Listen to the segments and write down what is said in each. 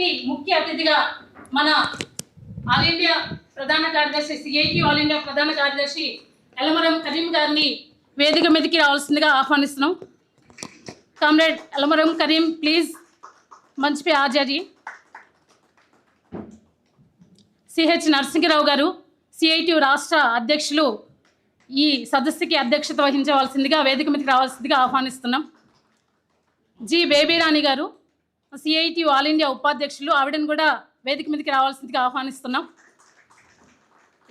సదస్సుకి ముఖ్య అతిథిగా మన ఆల్ ఇండియా ప్రధాన కార్యదర్శి CITU ఆల్ ఇండియా ప్రధాన కార్యదర్శి ఎలమరం కరీం గారిని వేదిక మీదకి రావాల్సిందిగా ఆహ్వానిస్తున్నాం. కామ్రేడ్ ఎలమరం కరీం ప్లీజ్ మంచ్ పే ఆ జాయిए. CH నరసింహరావు గారు CITU రాష్ట్ర అధ్యక్షులు ఈ సదస్సుకి అధ్యక్షత వహించవలసిందిగా వేదిక మీదకి రావాల్సిందిగా ఆహ్వానిస్తున్నాం. జి బేబీరాణి గారు CITU ఆల్ ఇండియా ఉపాధ్యక్షులు, ఆవిడని కూడా వేదిక మీదకి రావాల్సిందిగా ఆహ్వానిస్తున్నాం.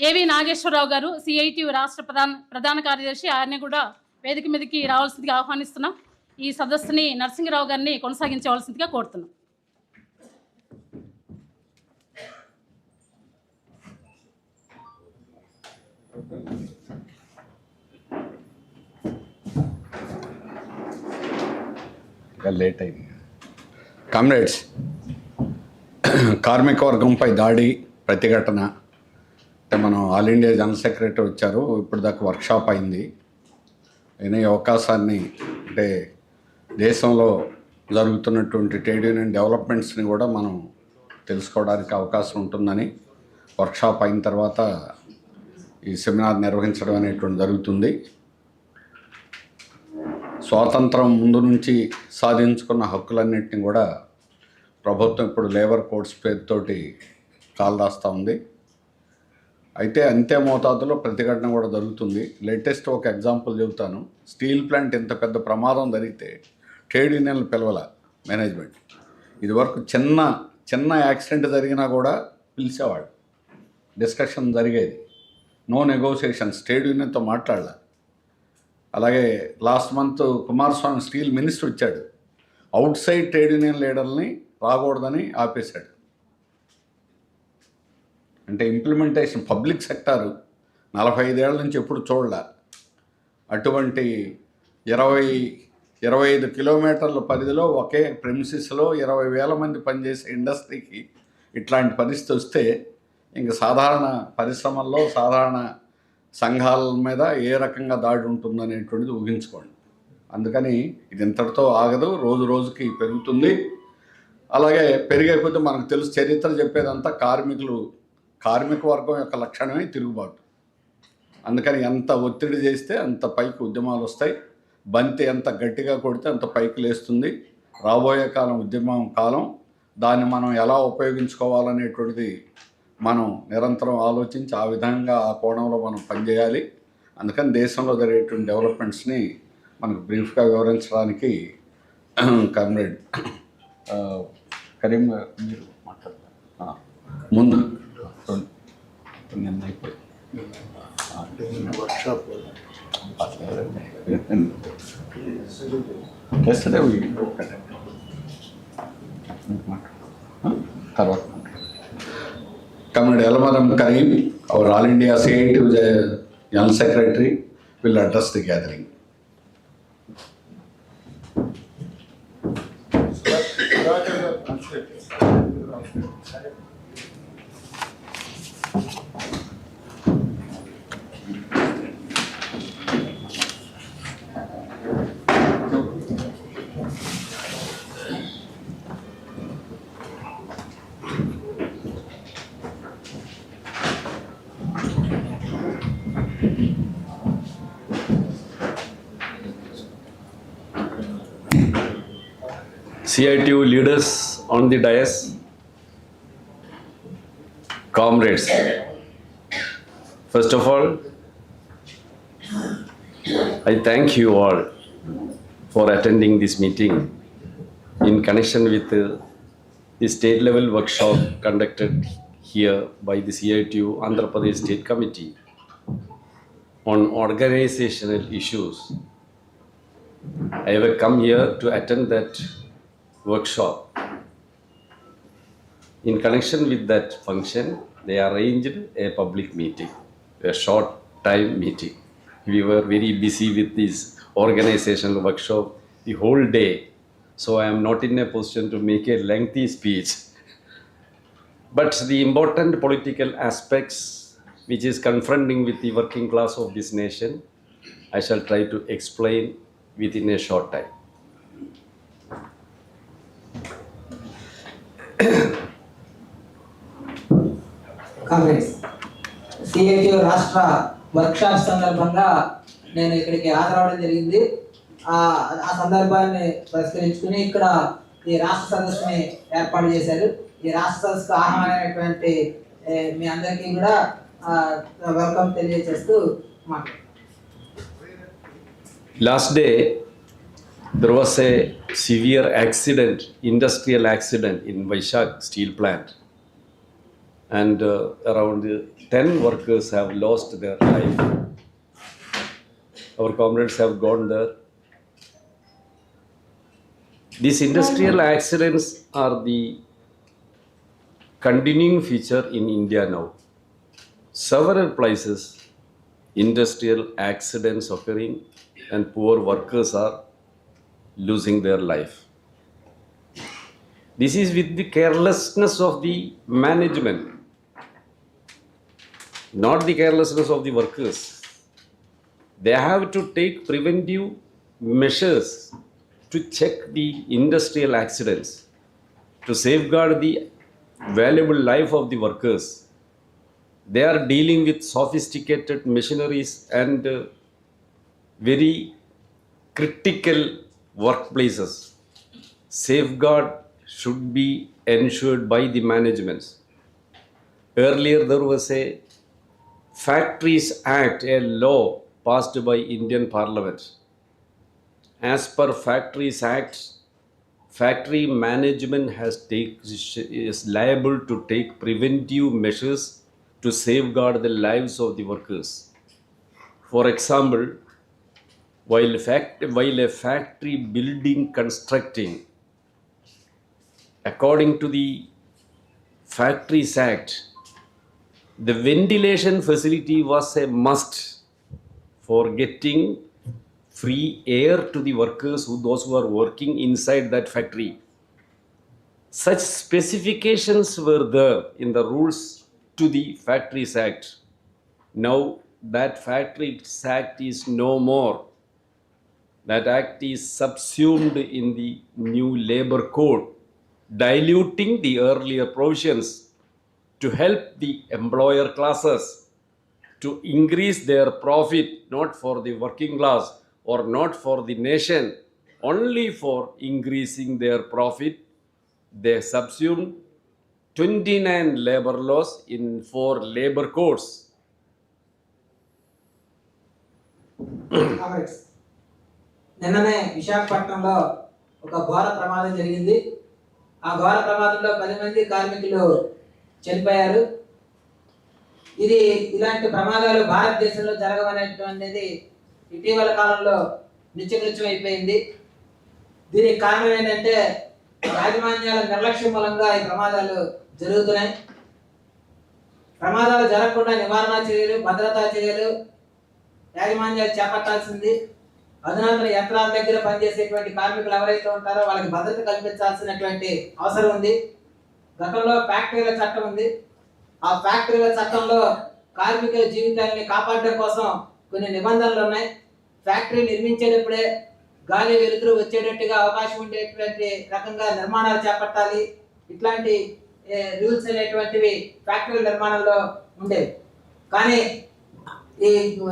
ఏవి నాగేశ్వరరావు గారు CITU రాష్ట్ర ప్రధాన కార్యదర్శి, ఆయన్ని కూడా వేదిక మీదకి రావాల్సిందిగా ఆహ్వానిస్తున్నాం. ఈ సదస్సుని నరసింహరావు గారిని కొనసాగించవలసిందిగా కోరుతున్నాం. లేట్ అయింది. కామ్రేడ్స్, కార్మిక వర్గంపై దాడి ప్రతిఘటన అంటే మనం ఆల్ ఇండియా జనరల్ సెక్రటరీ వచ్చారు, ఇప్పుడు దాకా వర్క్షాప్ అయింది. అయినా ఈ అవకాశాన్ని అంటే దేశంలో జరుగుతున్నటువంటి ట్రేడ్ యూనియన్ డెవలప్మెంట్స్ని కూడా మనం తెలుసుకోవడానికి అవకాశం ఉంటుందని వర్క్షాప్ అయిన తర్వాత ఈ సెమినార్ నిర్వహించడం అనేటువంటి జరుగుతుంది. స్వాతంత్రం ముందు నుంచి సాధించుకున్న హక్కులన్నింటినీ కూడా ప్రభుత్వం ఇప్పుడు లేబర్ కోడ్స్ పేరుతోటి కాలరాస్తూ ఉంది. అయితే అంతే మోతాదులో ప్రతిఘటన కూడా జరుగుతుంది. లేటెస్ట్ ఒక ఎగ్జాంపుల్ చెబుతాను. స్టీల్ ప్లాంట్ ఇంత పెద్ద ప్రమాదం జరిగితే ట్రేడ్ యూనియన్లు పిలవల మేనేజ్మెంట్. ఇదివరకు చిన్న యాక్సిడెంట్ జరిగినా కూడా పిలిచేవాడు, డిస్కషన్ జరిగేది, నో నెగోషియేషన్స్, ట్రేడ్ యూనియన్తో మాట్లాడాల. అలాగే last month Kumaraswamy steel minister వచ్చాడు, అవుట్ సైడ్ ట్రేడ్ యూనియన్ లీడర్ని రాకూడదని ఆపేశాడు. అంటే ఇంప్లిమెంటేషన్ పబ్లిక్ సెక్టారు 45 ఏళ్ల నుంచి ఎప్పుడు చూడలే. అటువంటి 25 కిలోమీటర్ల పరిధిలో ఒకే ప్రెమిసిస్లో 20,000 మంది పనిచేసే ఇండస్ట్రీకి ఇట్లాంటి పరిస్థితి వస్తే ఇంక సాధారణ పరిశ్రమల్లో సాధారణ సంఘాల మీద ఏ రకంగా దాడి ఉంటుందనేటువంటిది ఊహించుకోండి. అందుకని ఇది ఇంతటితో ఆగదు, రోజు రోజుకి పెరుగుతుంది. అలాగే పెరిగే కొద్దీ మనకు తెలుసు, చరిత్ర చెప్పేదంతా కార్మిక వర్గం యొక్క లక్షణమే తిరుగుబాటు. అందుకని ఎంత ఒత్తిడి చేస్తే అంత పైకి ఉద్యమాలు వస్తాయి, బంతి ఎంత గట్టిగా కొడితే అంత పైకి లేస్తుంది. రాబోయే కాలం ఉద్యమం కాలం, దాన్ని మనం ఎలా ఉపయోగించుకోవాలనేటువంటిది మనం నిరంతరం ఆలోచించి ఆ విధంగా ఆ కోణంలో మనం పనిచేయాలి. అందుకని దేశంలో జరిగేటువంటి డెవలప్మెంట్స్ని మనకు బ్రీఫ్గా వివరించడానికి కామ్రేడ్ కరీం మీరు మాట్లాడతారు. ముందు నిన్న అయిపోయి వర్క్షాప్ తర్వాత Comrade Elamaram Kareem, our All India CITU General Secretary, will address the gathering. CITU leaders on the dais, comrades, first of all, I thank you all for attending this meeting in connection with the state level workshop conducted here by the CITU Andhra Pradesh State Committee on organizational issues. I have come here to attend that workshop. In connection with that function, they arranged a public meeting, a short time meeting. We were very busy with this organizational workshop the whole day, so I am not in a position to make a lengthy speech. But the important political aspects which is confronting with the working class of this nation, I shall try to explain within a short time. Congress CITU రాష్ట్ర workshop సందర్భంగా నేను ఇక్కడికి హాజరవడం జరిగింది. ఆ సందర్భాన్ని పరిష్కరించుకుని ఇక్కడ ఈ రాష్ట్ర సదస్సుని ఏర్పాటు చేశారు. ఈ రాష్ట్ర సదస్సుకు ఆహ్వానమైనటువంటి మీ అందరికీ కూడా వెల్కమ్ తెలియజేస్తూ మాట్లాడుతున్నాను. Last day, there was a severe accident, industrial accident in Vizag steel plant. And around 10 workers have lost their life. Our comrades have gone there. These industrial accidents are the continuing feature in India now. Several places, industrial accidents occurring and poor workers are losing their life. This is with the carelessness of the management, not the carelessness of the workers. They have to take preventive measures to check the industrial accidents, to safeguard the valuable life of the workers. They are dealing with sophisticated machineries and very critical workplaces. Safeguard should be ensured by the managements. Earlier there was a Factories Act, a law passed by Indian Parliament. As per Factories Act, factory management is liable to take preventive measures to safeguard the lives of the workers. For example, while a factory building constructing, according to the Factories Act, the ventilation facility was a must for getting free air to the workers, those who are working inside that factory. Such specifications were there in the rules to the Factories Act. Now that Factories Act is no more. That act is subsumed in the new labor code, diluting the earlier provisions to help the employer classes to increase their profit, not for the working class or not for the nation, only for increasing their profit. They subsumed 29 labor laws in 4 labor codes. నిన్ననే విశాఖపట్నంలో ఒక ఘోర ప్రమాదం జరిగింది. ఆ ఘోర ప్రమాదంలో 10 మంది కార్మికులు చనిపోయారు. ఇలాంటి ప్రమాదాలు భారతదేశంలో జరగవనేటువంటిది ఇటీవల కాలంలో నిత్యకృత్యం అయిపోయింది. దీనికి కారణం ఏంటంటే యాజమాన్యాల నిర్లక్ష్యం మూలంగా ఈ ప్రమాదాలు జరుగుతున్నాయి. ప్రమాదాలు జరగకుండా నివారణ చర్యలు, భద్రతా చర్యలు యాజమాన్యాలు చేపట్టాల్సింది. అధునాతన యంత్రాల దగ్గర పనిచేసేటువంటి కార్మికులు ఎవరైతే ఉంటారో వాళ్ళకి భద్రత కల్పించాల్సినటువంటి అవసరం ఉంది. గతంలో ఫ్యాక్టరీల చట్టం ఉంది. ఆ ఫ్యాక్టరీల చట్టంలో కార్మికుల జీవితాన్ని కాపాడడం కోసం కొన్ని నిబంధనలు ఉన్నాయి. ఫ్యాక్టరీ నిర్మించేటప్పుడే గాలి వెలుతురు వచ్చేటట్టుగా అవకాశం ఉండేటువంటి రకంగా నిర్మాణాలు చేపట్టాలి. ఇట్లాంటి రూల్స్ అనేటువంటివి ఫ్యాక్టరీల నిర్మాణంలో ఉండేవి. కానీ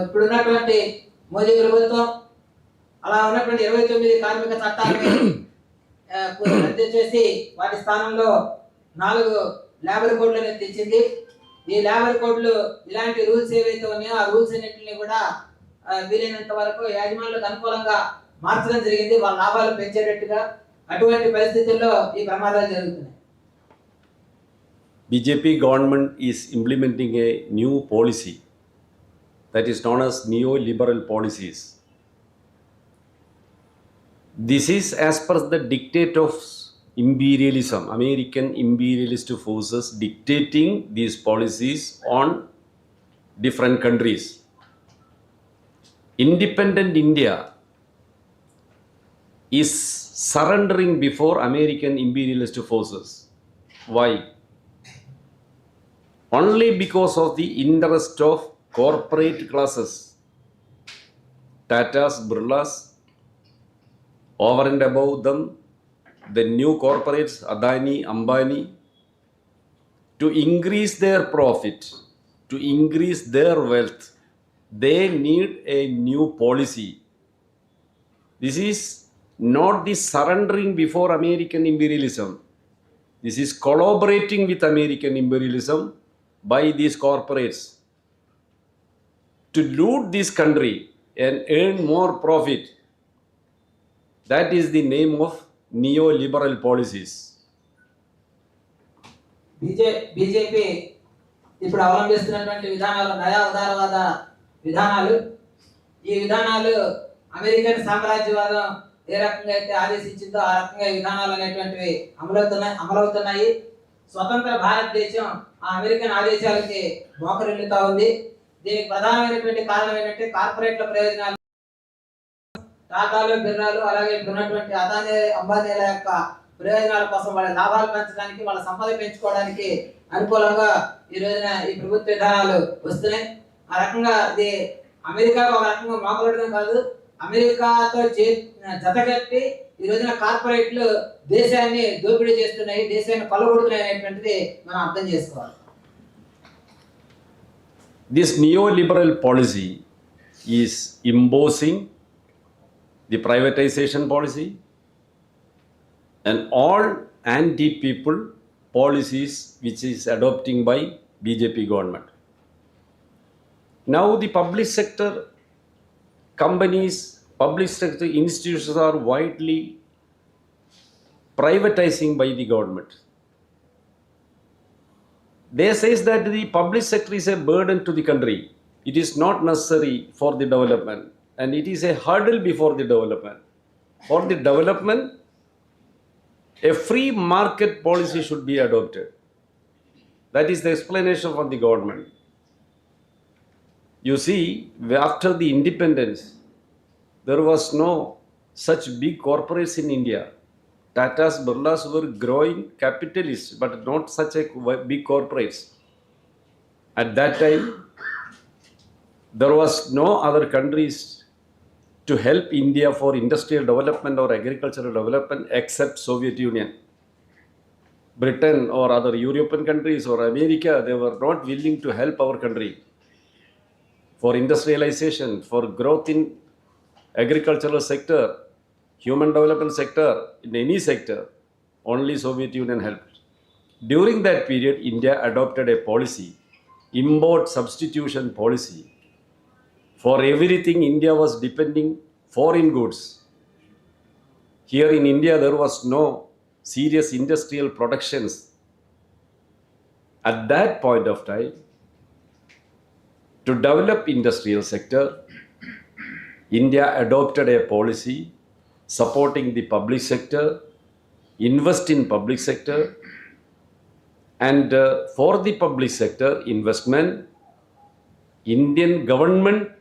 ఇప్పుడున్నటువంటి మోదీ ప్రభుత్వం అలా ఉన్నటువంటి 29 కార్మిక చట్టాలను రద్దు చేసి వాటి స్థానంలో 4 లేబర్ కోడ్లను తెచ్చింది. ఈ లేబర్ కోడ్లు ఇలాంటి రూల్స్ ఏవైతే ఉన్నాయో ఆ రూల్స్ అన్నింటినీ కూడా వీలైనంత వరకు యాజమాన్యాలకు అనుకూలంగా మార్చడం జరిగింది, వాళ్ళ లాభాలు పెంచేటట్టుగా. అటువంటి పరిస్థితుల్లో ఈ ప్రమాదాలు జరుగుతున్నాయి. BJP government is implementing a new policy that is known as neoliberal policies. This is as per the dictate of imperialism, American imperialist forces dictating these policies on different countries. Independent India is surrendering before American imperialist forces. Why? Only because of the interest of corporate classes, Tatas, Birlas, over and above them, the new corporates, Adani, Ambani, to increase their profit, to increase their wealth, they need a new policy. This is not the surrendering before American imperialism. This is collaborating with American imperialism by these corporates to loot this country and earn more profit. That is the name of neoliberal policies. BJP ఇప్పుడు అవలంబిస్తున్నటువంటి విధానాలు నయా ఉదారవాద విధానాలు. ఈ విధానాలు American సామ్రాజ్యవాదం ఏ రకంగా అయితే ఆదేశించిందో ఆ రకంగా ఈ విధానాలు అనేటువంటివి అమలవుతున్నాయి. స్వతంత్ర భారతదేశం ఆ అమెరికన్ ఆదేశాలకి మోకరిల్లుతా ఉంది. దీనికి ప్రధానమైనటువంటి కారణం ఏంటంటే కార్పొరేట్ల ప్రయోజనాలు, టాటాలు, బిర్లాలు, అలాగే ఉన్నటువంటి అదానీ, అంబానీల యొక్క ప్రయోజనాల కోసం వాళ్ళ లాభాలు పెంచడానికి, వాళ్ళ సంపద పెంచుకోవడానికి అనుకూలంగా ఈ రోజున ఈ ప్రభుత్వ విధానాలు వస్తున్నాయి. ఆ రకంగా ఇది అమెరికా ఒక రకంగా మోకలడడం కాదు, అమెరికాతో జతగట్టి ఈ రోజున కార్పొరేట్లు దేశాన్ని దోపిడీ చేస్తున్నాయి, దేశాన్ని కొల్లగొడుతున్నాయి అనేటువంటిది మనం అర్థం చేసుకోవాలి. This neoliberal policy is imposing the privatization policy and all anti-people policies which is adopting by BJP government. Now the public sector companies, public sector institutions are widely privatizing by the government. They says that the public sector is a burden to the country. It is not necessary for the development and it is a hurdle before the development. For the development, a free market policy should be adopted. That is the explanation from the government. You see, after the independence, there was no such big corporates in India. Tata's, Birlas were growing capitalists, but not such a big corporates. At that time, there was no other countries to help India for industrial development or agricultural development except Soviet Union. Britain or other European countries or America, they were not willing to help our country for industrialization, for growth in agricultural sector, human development sector, in any sector. Only Soviet Union helped. During that period, India adopted a policy, import substitution policy. For everything, India was depending foreign goods. Here in India, there was no serious industrial productions. At that point of time, to develop industrial sector, India adopted a policy supporting the public sector, invest in public sector, and for the public sector investment, Indian government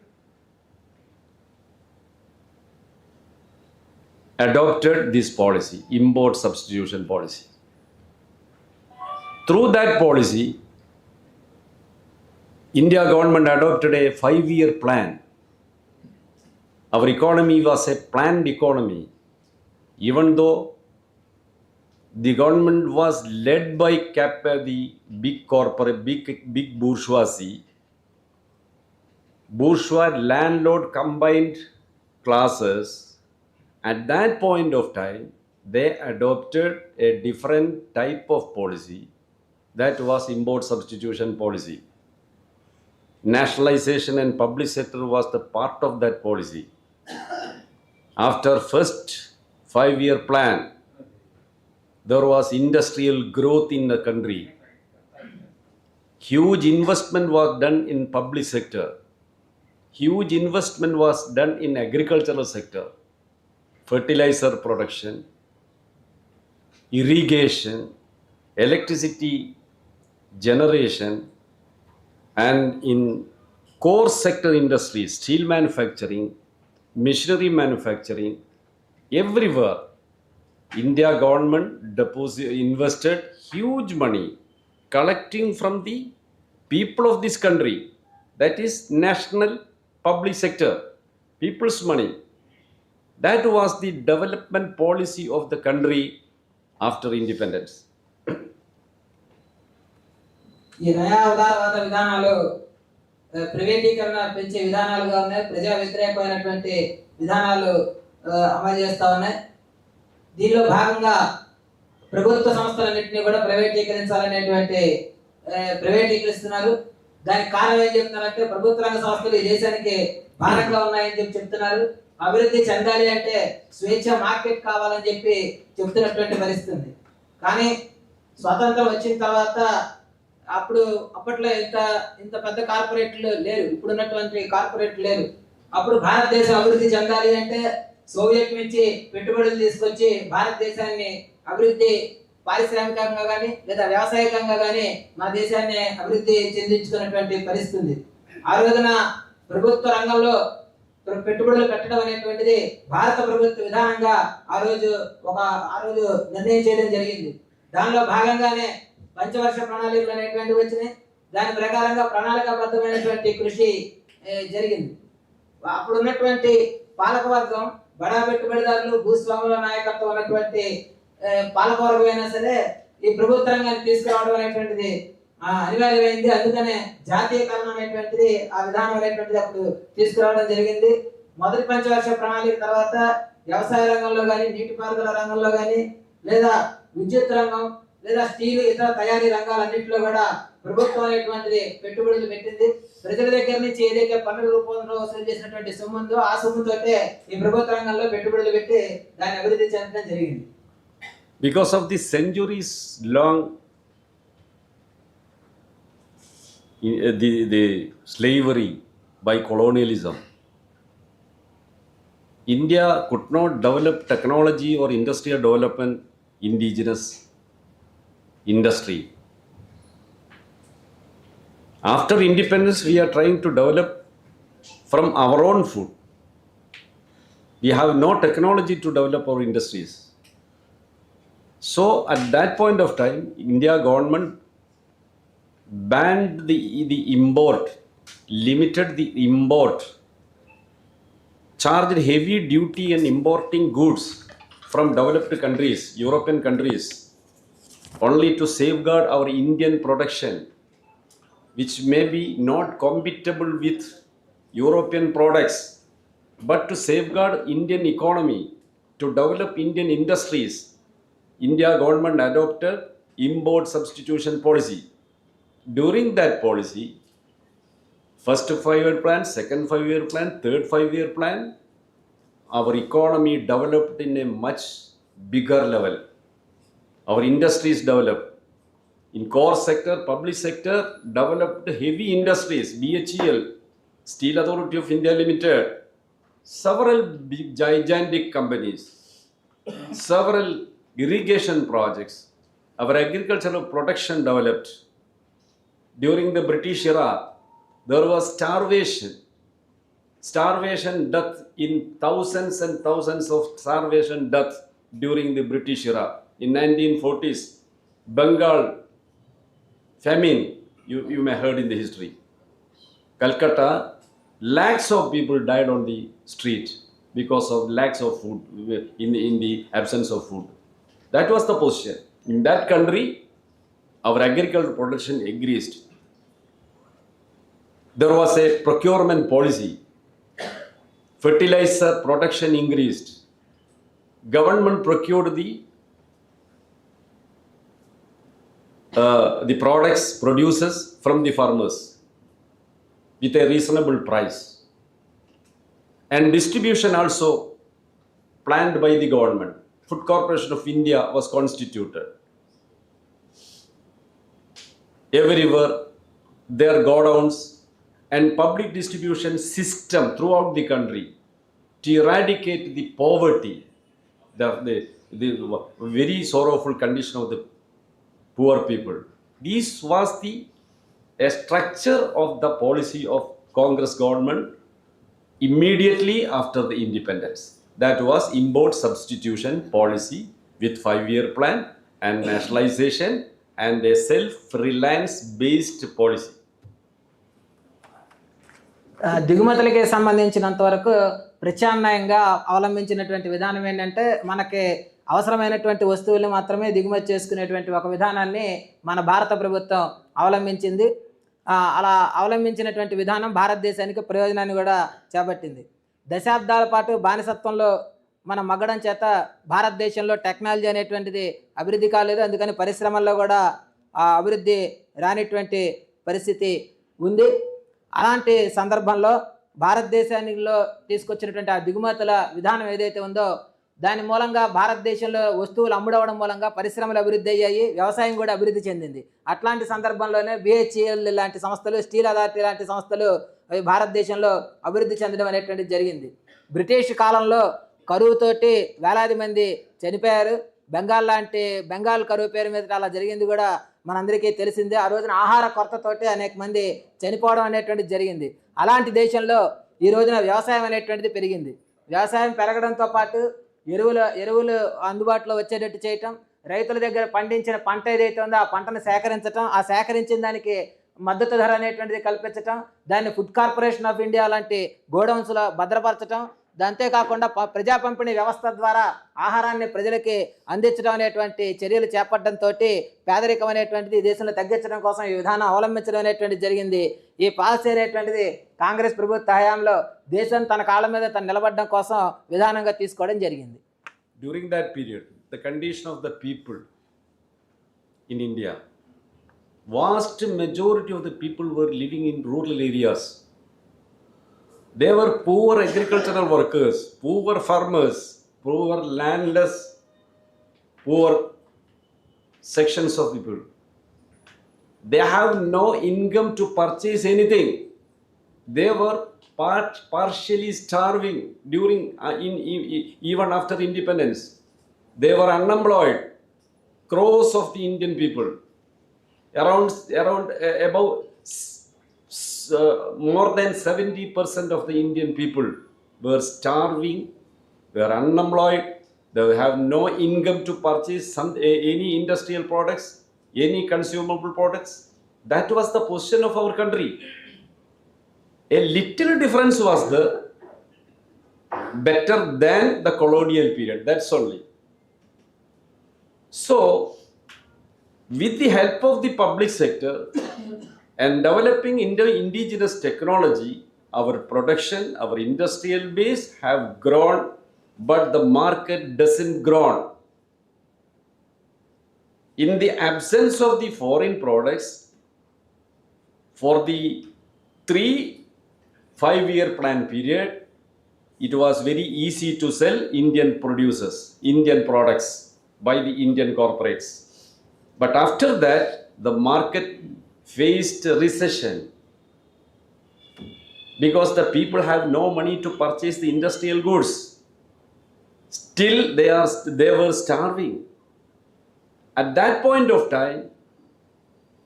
adopted this policy, import substitution policy. Through that policy, India government adopted a 5-year plan. Our economy was a planned economy. Even though the government was led by the big corporate, big bourgeoisie, bourgeois landlord combined classes, at that point of time, they adopted a different type of policy that was import substitution policy. Nationalization and public sector was the part of that policy. After first 5-year plan, there was industrial growth in the country. Huge investment was done in public sector. Huge investment was done in agricultural sector, fertilizer production, irrigation, electricity generation, and in core sector industries, steel manufacturing, machinery manufacturing, everywhere, India government invested huge money collecting from the people of this country. That is national public sector, people's money. That was the development policy of the country after independence. ఈ నయా ఉదారవాద విధానాలు ప్రైవేటీకరణ పెంచే విధానాలుగా ఉన్నాయి, ప్రజా వ్యతిరేకమైనటువంటి విధానాలు అమలు చేస్తూ ఉన్నాయి. దీనిలో భాగంగా ప్రభుత్వ సంస్థలన్నింటినీ కూడా ప్రైవేటీకరించాలనేటువంటి ప్రైవేటీకరిస్తున్నారు. దానికి కారణం ఏం చెప్తున్నారంటే ప్రభుత్వ రంగ సంస్థలు ఈ దేశానికి భారంగా ఉన్నాయని చెప్తున్నారు. అభివృద్ధి చెందాలి అంటే స్వేచ్ఛ మార్కెట్ కావాలని చెప్తున్నటువంటి పరిస్థితి. కానీ స్వాతంత్రం వచ్చిన తర్వాత అప్పట్లో ఇంత పెద్ద కార్పొరేట్లు లేరు, ఇప్పుడున్నటువంటి కార్పొరేట్లు లేరు. అప్పుడు భారతదేశం అభివృద్ధి చెందాలి అంటే సోవియట్ నుంచి పెట్టుబడులు తీసుకొచ్చి భారతదేశాన్ని అభివృద్ధి పారిశ్రామికంగా కానీ లేదా వ్యవసాయకంగా కానీ మన దేశాన్ని అభివృద్ధి చెందించుకున్నటువంటి పరిస్థితి ఉంది. ఆ రోజున ప్రభుత్వ రంగంలో పెట్టుబడులు పెట్టడం అనేటువంటిది భారత ప్రభుత్వ విధానంగా ఆ రోజు నిర్ణయం చేయడం జరిగింది. దానిలో భాగంగానే పంచవర్ష ప్రణాళికలు అనేటువంటివి వచ్చినాయి. దాని ప్రకారంగా ప్రణాళికాబద్ధమైనటువంటి కృషి జరిగింది. అప్పుడు ఉన్నటువంటి పాలకవర్గం బడా పెట్టుబడిదారులు భూస్వాముల నాయకత్వం ఉన్నటువంటి పాలకవర్గం అయినా సరే ఈ ప్రభుత్వ రంగాన్ని తీసుకురావడం అనేటువంటిది అనివార్యమైంది. అందుకనే జాతీయకరణ అనేటువంటిది ఆ విధానం అనేటువంటిది అప్పుడు తీసుకురావడం జరిగింది. మొదటి పంచవర్ష ప్రణాళిక తర్వాత వ్యవసాయ రంగంలో కానీ, నీటిపారుదల రంగంలో కానీ, లేదా విద్యుత్ రంగం, లేదా స్టీల్ ఇతర తయారీ రంగాలన్నింటిలో కూడా ప్రభుత్వం అనేటువంటిది పెట్టుబడులు పెట్టింది. ప్రజల దగ్గర నుంచి ఏదైతే పన్నుల రూపంలో వసూలు చేసినటువంటి సొమ్ము ఉందో ఆ సొమ్ముతోటే ఈ ప్రభుత్వ రంగంలో పెట్టుబడులు పెట్టి దాన్ని అభివృద్ధి చెందడం జరిగింది. Because of the centuries long the slavery by colonialism, India could not develop technology or industrial development, indigenous industry. After independence, we are trying to develop from our own food. We have no technology to develop our industries. So at that point of time, India government banned the import, limited the import, charged heavy duty on importing goods from developed countries, European countries, only to safeguard our Indian production, which may be not compatible with European products, but to safeguard Indian economy, to develop Indian industries. India government adopted import substitution policy. During that policy, first 5-year plan, second 5-year plan, third 5-year plan, our economy developed in a much bigger level. Our industries developed. In core sector, public sector, developed heavy industries, BHEL, Steel Authority of India Limited, several big gigantic companies, several irrigation projects. Our agricultural production developed. During the British era, there was starvation death in thousands and thousands of starvation death during the British era. In 1940s, Bengal famine, you may heard in the history. Calcutta, lakhs of people died on the street because of lacks of food, in the absence of food. That was the position. In that country, our agricultural production increased. There was a procurement policy. Fertilizer production increased. Government procured the products, producers from the farmers with a reasonable price. And distribution also planned by the government. Food Corporation of India was constituted. Everywhere there are godowns and public distribution system throughout the country to eradicate the poverty, the very sorrowful condition of the poor people. This was a structure of the policy of Congress government immediately after the independence. That was import substitution policy with 5-year plan and nationalization and a self-reliance based policy. దిగుమతులకి సంబంధించినంత వరకు ప్రత్యామ్నాయంగా అవలంబించినటువంటి విధానం ఏంటంటే మనకి అవసరమైనటువంటి వస్తువులు మాత్రమే దిగుమతి చేసుకునేటువంటి ఒక విధానాన్ని మన భారత ప్రభుత్వం అవలంబించింది. అలా అవలంబించినటువంటి విధానం భారతదేశానికి ప్రయోజనాన్ని కూడా చేపట్టింది. దశాబ్దాల పాటు బానిసత్వంలో మనం మగ్గడం చేత భారతదేశంలో టెక్నాలజీ అనేటువంటిది అభివృద్ధి కాలేదు. అందుకని పరిశ్రమల్లో కూడా ఆ అభివృద్ధి రానిటువంటి పరిస్థితి ఉంది. అలాంటి సందర్భంలో భారతదేశానిలో తీసుకొచ్చినటువంటి ఆ దిగుమతుల విధానం ఏదైతే ఉందో దాని మూలంగా భారతదేశంలో వస్తువులు అమ్ముడవడం మూలంగా పరిశ్రమలు అభివృద్ధి అయ్యాయి, వ్యవసాయం కూడా అభివృద్ధి చెందింది. అట్లాంటి సందర్భంలోనే BHEL లాంటి సంస్థలు, స్టీల్ అథారిటీ లాంటి సంస్థలు అవి భారతదేశంలో అభివృద్ధి చెందడం అనేటువంటిది జరిగింది. బ్రిటిష్ కాలంలో కరువుతోటి వేలాది మంది చనిపోయారు. బెంగాల్ కరువు పేరు మీద అలా జరిగింది కూడా మనందరికీ తెలిసిందే. ఆ రోజున ఆహార కొరతతోటి అనేక మంది చనిపోవడం అనేటువంటిది జరిగింది. అలాంటి దేశంలో ఈ రోజున వ్యవసాయం అనేటువంటిది పెరిగింది. వ్యవసాయం పెరగడంతో పాటు ఎరువులు అందుబాటులో వచ్చేటట్టు చేయటం, రైతుల దగ్గర పండించిన పంట ఏదైతే ఉందో ఆ పంటను సేకరించటం, ఆ సేకరించిన దానికి మద్దతు ధర అనేటువంటిది కల్పించటం, దాన్ని ఫుడ్ కార్పొరేషన్ ఆఫ్ ఇండియా లాంటి గోడౌన్స్లో భద్రపరచటం, అంతేకాకుండా ప్రజా పంపిణీ వ్యవస్థ ద్వారా ఆహారాన్ని ప్రజలకి అందించడం అనేటువంటి చర్యలు చేపట్టడంతో పేదరికం అనేటువంటిది దేశంలో తగ్గించడం కోసం ఈ విధానం అవలంబించడం అనేటువంటిది జరిగింది. ఈ పాలసీ అనేటువంటిది కాంగ్రెస్ ప్రభుత్వ హయాంలో దేశం తన కాళ్ళ మీద తను నిలబడడం కోసం విధానంగా తీసుకోవడం జరిగింది. During that period, the condition of the people in India, vast majority of the people were living in rural areas. They were poor agricultural workers, poor farmers, poor landless, poor sections of people. They have no income to purchase anything. They were partially starving during even after independence. They were unemployed. Crores of the Indian people, about more than 70% of the Indian people were starving, were unemployed. They have no income to purchase any industrial products, any consumable products. That was the position of our country. A little difference was there, better than the colonial period, that's only. So, with the help of the public sector and developing indigenous technology, our production, our industrial base have grown, but the market doesn't grow. In the absence of the foreign products, for the 3-5-year plan period, it was very easy to sell Indian products by the Indian corporates. But after that, the market faced recession because the people have no money to purchase the industrial goods. Still, they were starving. At that point of time,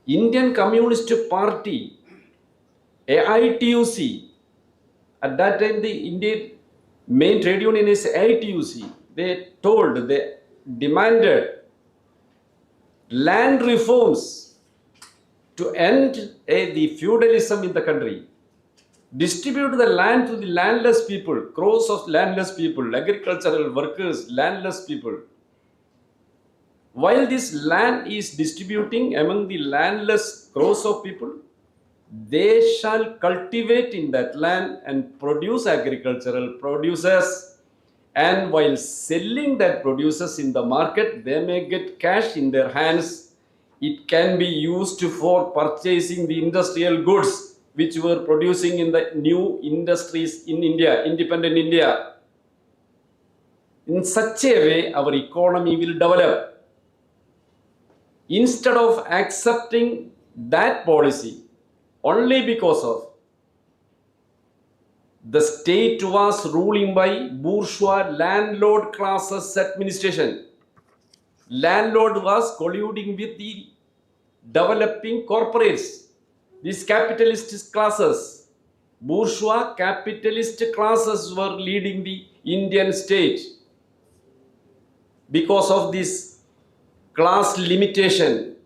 Indian Communist Party, AITUC, at that time the Indian main trade union is AITUC, they demanded land reforms to end the feudalism in the country, distribute the land to the landless people, crores of landless people, agricultural workers, landless people. While this land is distributing among the landless crores of people, they shall cultivate in that land and produce agricultural produces, and while selling that produces in the market, they may get cash in their hands. It can be used for purchasing the industrial goods which were producing in the new industries in India, independent India. In such a way, our economy will develop. Instead of accepting that policy, only because of the state was ruling by bourgeois landlord classes administration. Landlord was colluding with the developing corporates, these capitalist classes. Bourgeois capitalist classes were leading the Indian state. Because of this class limitation,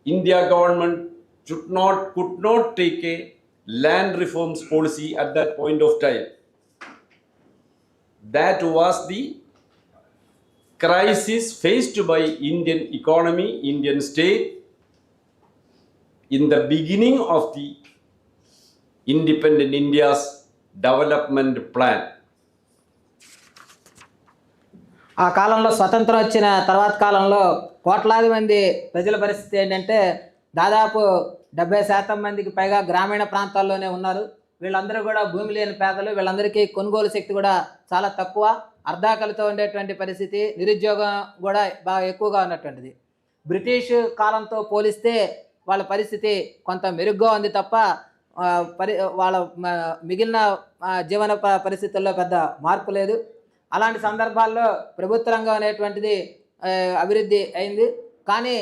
India government could not take a land reforms policy at that point of time. That was the crisis faced by Indian economy, Indian state. in the beginning of the independent India's development plan. ఆ కాలంలో స్వతంత్రం వచ్చిన తర్వాత కాలంలో కోట్లాది మంది ప్రజల పరిస్థితి ఏంటంటే దాదాపు 70% మందికి పైగా గ్రామీణ ప్రాంతాల్లోనే ఉన్నారు. వీళ్ళందరూ కూడా భూమి లేని పేదలు. వీళ్ళందరికీ కొనుగోలు శక్తి కూడా చాలా తక్కువ, అర్ధాకలితో ఉండేటువంటి పరిస్థితి, నిరుద్యోగం కూడా బాగా ఎక్కువగా ఉన్నటువంటిది. బ్రిటిష్ కాలంతో పోలిస్తే వాళ్ళ పరిస్థితి కొంత మెరుగ్గా ఉంది తప్ప వాళ్ళ మిగిలిన జీవన పరిస్థితుల్లో పెద్ద మార్పు లేదు. అలాంటి సందర్భాల్లో ప్రభుత్వ రంగం అనేటువంటిది అభివృద్ధి అయింది, కానీ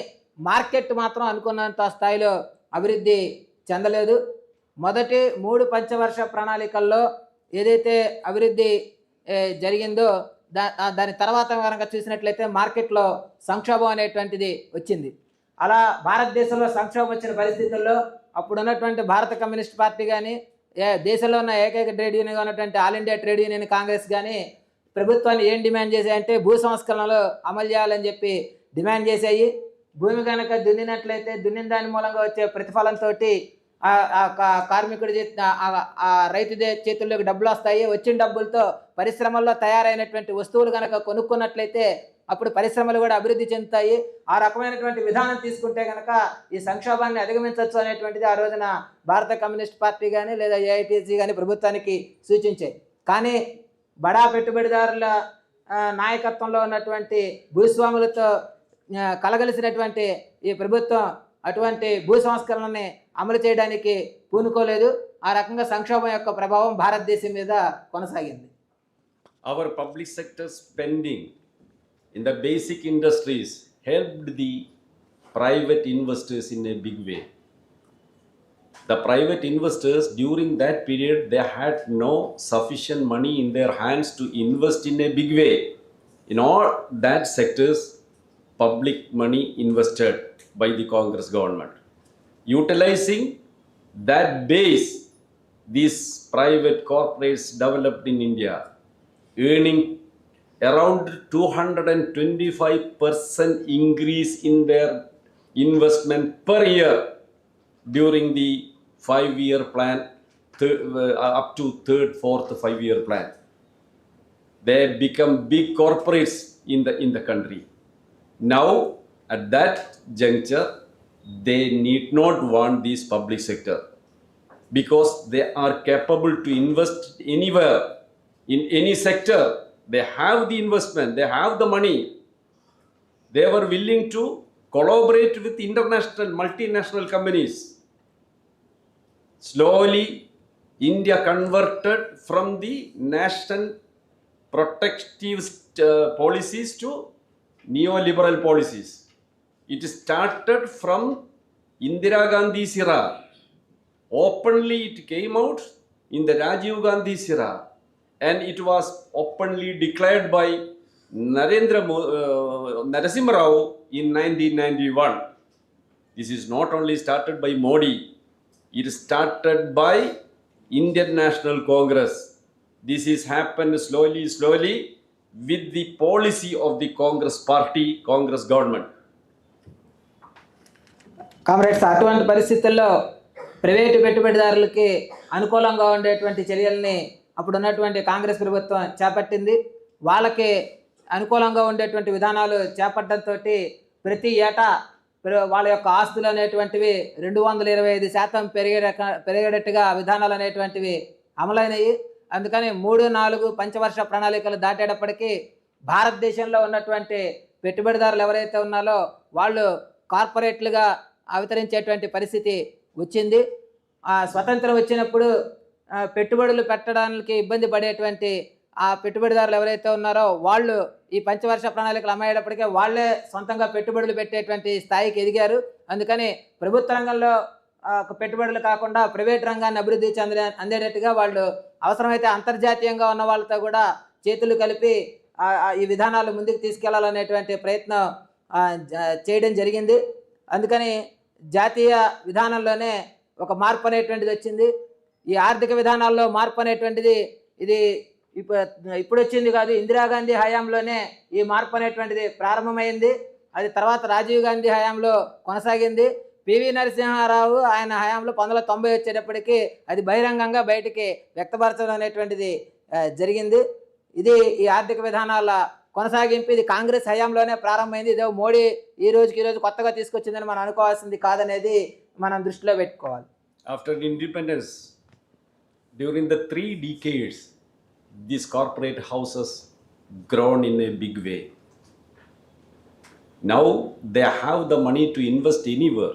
మార్కెట్ మాత్రం అనుకున్నంత స్థాయిలో అభివృద్ధి చెందలేదు. మొదటి 3 పంచవర్ష ప్రణాళికల్లో ఏదైతే అభివృద్ధి జరిగిందో దాని తర్వాత కనుక చూసినట్లయితే మార్కెట్లో సంక్షోభం అనేటువంటిది వచ్చింది. అలా భారతదేశంలో సంక్షోభం వచ్చిన పరిస్థితుల్లో అప్పుడు ఉన్నటువంటి భారత కమ్యూనిస్ట్ పార్టీ కానీ, దేశంలో ఉన్న ఏకైక ట్రేడ్ యూనియన్గా ఉన్నటువంటి all India trade union Congress కానీ ప్రభుత్వాన్ని ఏం డిమాండ్ చేశాయంటే భూ సంస్కరణలు అమలు చేయాలని చెప్పి డిమాండ్ చేశాయి. భూమి కనుక దున్నినట్లయితే దున్నిన దాని మూలంగా వచ్చే ప్రతిఫలంతో కార్మికుడి రైతు చేతుల్లోకి డబ్బులు వస్తాయి. వచ్చిన డబ్బులతో పరిశ్రమల్లో తయారైనటువంటి వస్తువులు కనుక కొనుక్కున్నట్లయితే అప్పుడు పరిశ్రమలు కూడా అభివృద్ధి చెందుతాయి. ఆ రకమైనటువంటి విధానం తీసుకుంటే కనుక ఈ సంక్షోభాన్ని అధిగమించవచ్చు అనేటువంటిది ఆ రోజున భారత కమ్యూనిస్ట్ పార్టీ కానీ లేదా ఏఐటీసీ కానీ ప్రభుత్వానికి సూచించాయి. కానీ బడా పెట్టుబడిదారుల నాయకత్వంలో ఉన్నటువంటి భూస్వాములతో కలగలిసినటువంటి ఈ ప్రభుత్వం అటువంటి భూ సంస్కరణని అమలు చేయడానికి పూనుకోలేదు. ఆ రకంగా సంక్షోభం యొక్క ప్రభావం భారతదేశం మీద కొనసాగింది. Our public sector spending in the basic industries helped the private investors in a big way. The private investors during that period, they had no sufficient money in their hands to invest in a big way. In all that sectors, public money invested by the Congress government. Utilizing that base, these private corporates developed in India, earning around 225% increase in their investment per year during the 5-year plan, up to third, fourth, 5-year plan. They become big corporates in the country. Now, at that juncture, they need not want this public sector because they are capable to invest anywhere, in any sector. They have the investment, they have the money. They were willing to collaborate with international, multinational companies. Slowly, India converted from the national protective policies to neoliberal policies. It started from Indira Gandhi's era. Openly it came out in the Rajiv Gandhi's era, and it was openly declared by Narasimha Rao in 1991. This is not only started by Modi, it started by Indian National Congress. This is happened slowly with the policy of the Congress party, Congress government. Comrades, అటువంటి పరిస్థితుల్లో private పెట్టుబడిదారులకి అనుకూలంగా ఉండేటువంటి చర్యల్ని అప్పుడు ఉన్నటువంటి కాంగ్రెస్ ప్రభుత్వం చేపట్టింది. వాళ్ళకి అనుకూలంగా ఉండేటువంటి విధానాలు చేపట్టడంతో ప్రతి ఏటా వాళ్ళ యొక్క ఆస్తులు అనేటువంటివి 225% పెరిగేటట్టుగా విధానాలు అనేటువంటివి అమలైనవి. అందుకని 3-4 పంచవర్ష ప్రణాళికలు దాటేటప్పటికీ భారతదేశంలో ఉన్నటువంటి పెట్టుబడిదారులు ఎవరైతే ఉన్నారో వాళ్ళు కార్పొరేట్లుగా అవతరించేటువంటి పరిస్థితి వచ్చింది. స్వతంత్రం వచ్చినప్పుడు పెట్టుబడులు పెట్టడానికి ఇబ్బంది పడేటువంటి ఆ పెట్టుబడిదారులు ఎవరైతే ఉన్నారో వాళ్ళు ఈ పంచవర్ష ప్రణాళికలు అమయ్యేటప్పటికే వాళ్ళే సొంతంగా పెట్టుబడులు పెట్టేటువంటి స్థాయికి ఎదిగారు. అందుకని ప్రభుత్వ రంగంలో పెట్టుబడులు కాకుండా ప్రైవేట్ రంగాన్ని అభివృద్ధి అందేటట్టుగా వాళ్ళు అవసరమైతే అంతర్జాతీయంగా ఉన్న వాళ్ళతో కూడా చేతులు కలిపి ఈ విధానాలు ముందుకు తీసుకెళ్లాలనేటువంటి ప్రయత్నం చేయడం జరిగింది. అందుకని జాతీయ విధానంలోనే ఒక మార్పు అనేటువంటిది వచ్చింది. ఈ ఆర్థిక విధానాల్లో మార్పు అనేటువంటిది ఇది ఇప్పుడు వచ్చింది కాదు, ఇందిరాగాంధీ హయాంలోనే ఈ మార్పు అనేటువంటిది ప్రారంభమైంది. అది తర్వాత రాజీవ్ గాంధీ హయాంలో కొనసాగింది. పివి నరసింహారావు ఆయన హయాంలో 1990 వచ్చేటప్పటికి అది బహిరంగంగా బయటికి వ్యక్తపరచడం అనేటువంటిది జరిగింది. ఇది ఈ ఆర్థిక విధానాల కొనసాగింపు. ఇది కాంగ్రెస్ హయాంలోనే ప్రారంభమైంది. ఇదే మోడీ ఈ రోజు కొత్తగా తీసుకొచ్చిందని మనం అనుకోవాల్సింది కాదనేది మనం దృష్టిలో పెట్టుకోవాలి. After independence, during the 3 decades, these corporate houses grown in a big way. Now they have the money to invest anywhere.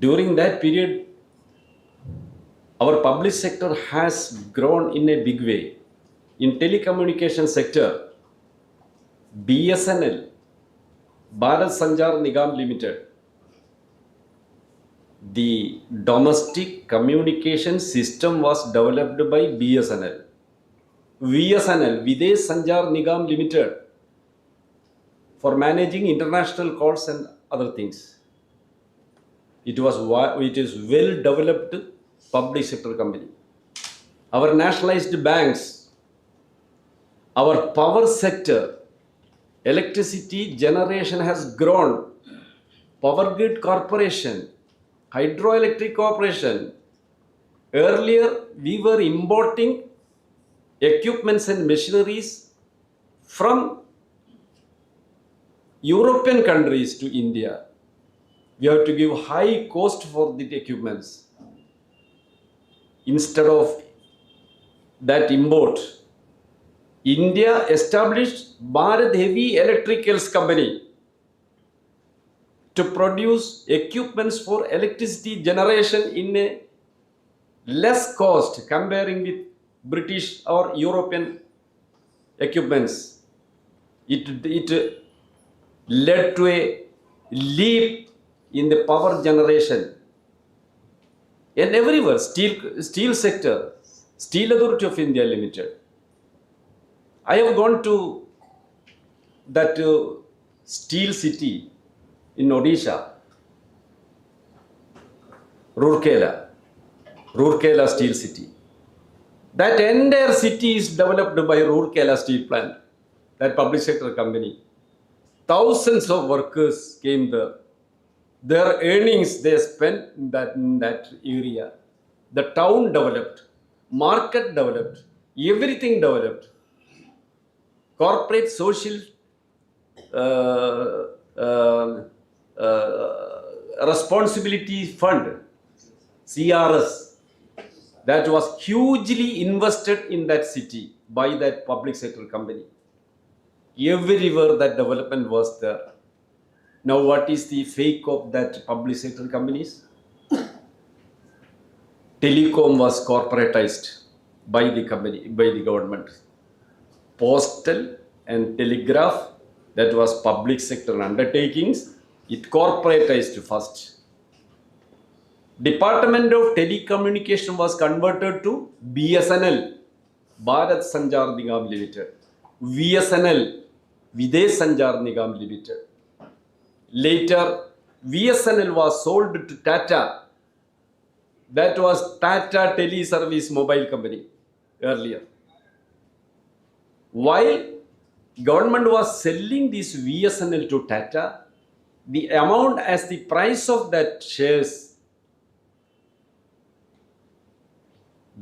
During that period, our public sector has grown in a big way. In telecommunication sector, BSNL, Bharat Sanchar Nigam Limited, the domestic communication system was developed by BSNL. VSNL, Videsh Sanchar Nigam Limited, for managing international calls and other things. It is well developed public sector company. Our nationalized banks, our power sector, electricity generation has grown. Power Grid Corporation, Hydroelectric Corporation. Earlier we were importing equipments and machineries from European countries to India. We have to give high cost for the equipments. Instead of that import, India established Bharat Heavy Electricals Company to produce equipments for electricity generation in a less cost comparing with British or European equipments. It led to a leap in the power generation. And everywhere, steel sector, Steel Authority of India Limited. I have gone to that steel city in Odisha, Rourkela Steel City. That entire city is developed by Rourkela Steel Plant, that public sector company. Thousands of workers came there. Their earnings they spent in that area. The town developed, market developed, everything developed. Corporate Social Responsibility Fund, CRS, that was hugely invested in that city by that public sector company. Everywhere that development was there. Now what is the fake of that public sector companies? Telecom was corporatized by the company, by the government. Postal and telegraph, that was public sector undertakings, it corporatized first. Department of Telecommunication was converted to BSNL, Bharat Sanchar Nigam Limited. VSNL, Videsh Sanchar Nigam Limited. Later, VSNL was sold to Tata. That was Tata Teleservice Mobile Company earlier. While government was selling this VSNL to Tata, the amount as the price of that shares,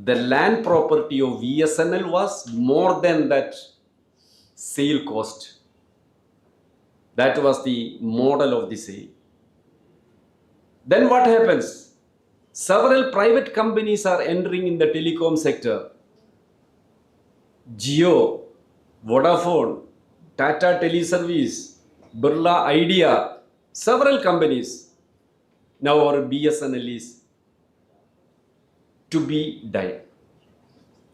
the land property of VSNL was more than that sale cost. That was the model of the sale. Then what happens? Several private companies are entering in the telecom sector. Jio, Vodafone, Tata Teleservice, Birla Idea, several companies. Now our BSNL is to be died.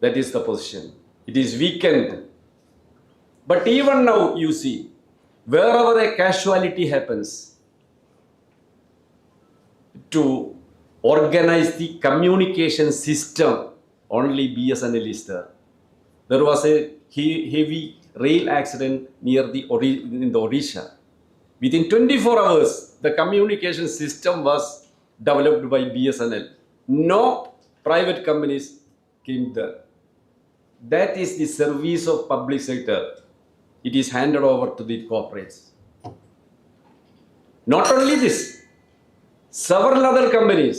That is the position. It is weakened. But even now you see, wherever a casualty happens, to organize the communication system, only BSNL is there. There was a heavy rail accident in the Odisha. Within 24 hours, the communication system was developed by BSNL. No private companies came there. That is the service of public sector. It is handed over to the corporates. Not only this, Several other companies.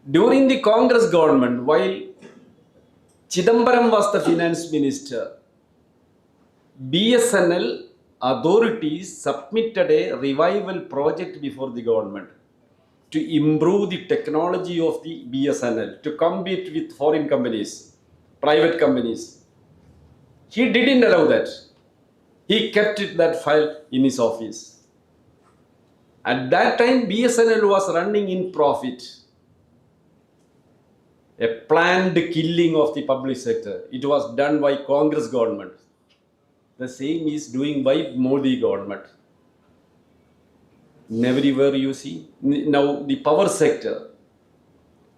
During the Congress government, while Chidambaram was the finance minister, BSNL authorities submitted a revival project before the government to improve the technology of the BSNL to compete with foreign companies, private companies. He didn't allow that. He kept that file in his office. At that time, BSNL was running in profit. A planned killing of the public sector. It was done by Congress government. The same is doing by Modi government. Everywhere you see. Now the power sector.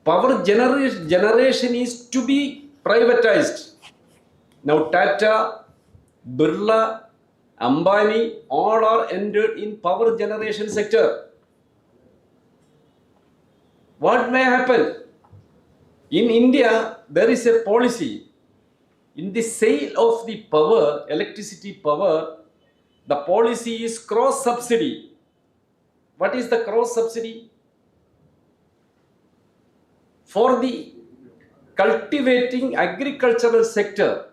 Power generation is to be privatized. Now Tata, Birla, Ambani, all are entered in power generation sector. What may happen? In India, there is a policy. In the sale of the power, electricity power, the policy is cross subsidy. What is the cross subsidy? For the cultivating agricultural sector,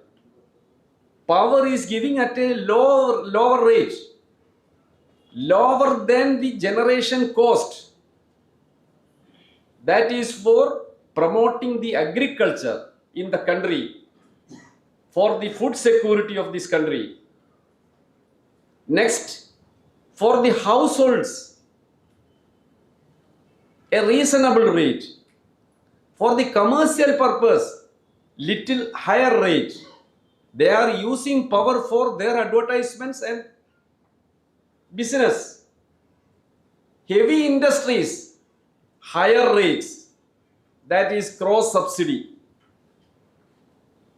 power is giving at a lower rate, lower than the generation cost. That is for promoting the agriculture in the country, for the food security of this country. Next, for the households, a reasonable rate. For the commercial purpose, little higher rate. They are using power for their advertisements and business. Heavy industries, higher rates. That is cross subsidy.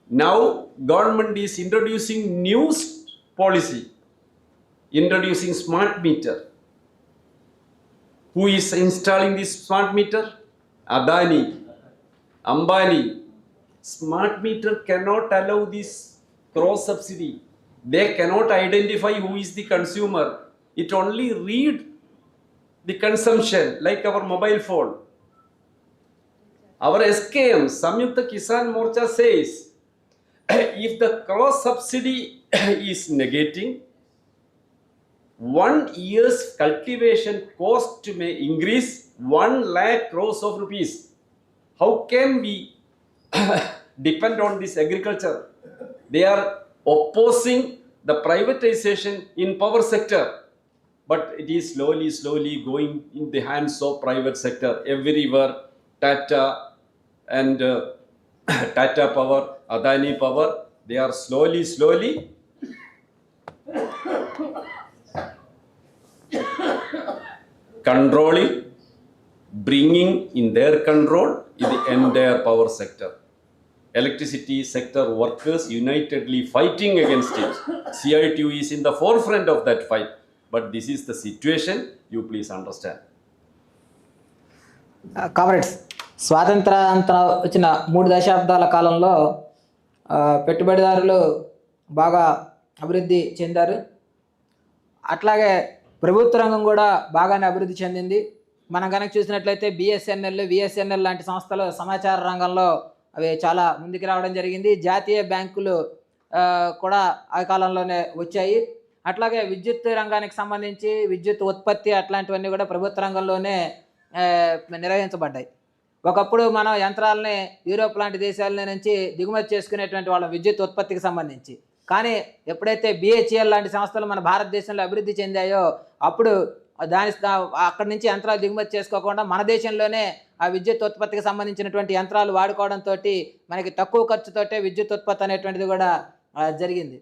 Now government is introducing new policy, introducing smart meter. Who is installing this smart meter? Adani, Ambani. Smart meter cannot allow this cross subsidy. They cannot identify who is the consumer. It only read the consumption like our mobile phone. Our SKM, Samyukta Kisan Morcha says, if the cross subsidy is negating, 1 year's cultivation cost may increase 1 lakh crores of rupees. How can we depend on this agriculture? They are opposing the privatization in power sector, but it is slowly going in the hands of private sector everywhere. Tata and Tata Power, Adani Power, they are slowly controlling, bringing in their control the entire power sector. Electricity sector workers unitedly fighting against it. CITU is in the forefront of that fight. But this is the situation, you please understand. Comrades, స్వాతంత్రానంతరం వచ్చిన 3 దశాబ్దాల కాలంలో పెట్టుబడిదారులు బాగా అభివృద్ధి చెందారు. అట్లాగే ప్రభుత్వ రంగం కూడా బాగానే అభివృద్ధి చెందింది. మనం కనుక చూసినట్లయితే బిఎస్ఎన్ఎల్, విఎస్ఎన్ఎల్ లాంటి సంస్థలు సమాచార రంగంలో అవి చాలా ముందుకు రావడం జరిగింది. జాతీయ బ్యాంకులు కూడా ఆ కాలంలోనే వచ్చాయి. అట్లాగే విద్యుత్ రంగానికి సంబంధించి విద్యుత్ ఉత్పత్తి అట్లాంటివన్నీ కూడా ప్రభుత్వ రంగంలోనే నిర్వహించబడ్డాయి. ఒకప్పుడు మనం యంత్రాలని యూరోప్ లాంటి దేశాల నుంచి దిగుమతి చేసుకునేటువంటి వాళ్ళ విద్యుత్ ఉత్పత్తికి సంబంధించి. కానీ ఎప్పుడైతే బిహెచ్ఎల్ లాంటి సంస్థలు మన భారతదేశంలో అభివృద్ధి చెందాయో అప్పుడు అక్కడి నుంచి యంత్రాలు దిగుమతి చేసుకోకుండా మన దేశంలోనే ఆ విద్యుత్ ఉత్పత్తికి సంబంధించినటువంటి యంత్రాలు వాడుకోవడంతో మనకి తక్కువ ఖర్చుతోటే విద్యుత్ ఉత్పత్తి అనేటువంటిది కూడా జరిగింది.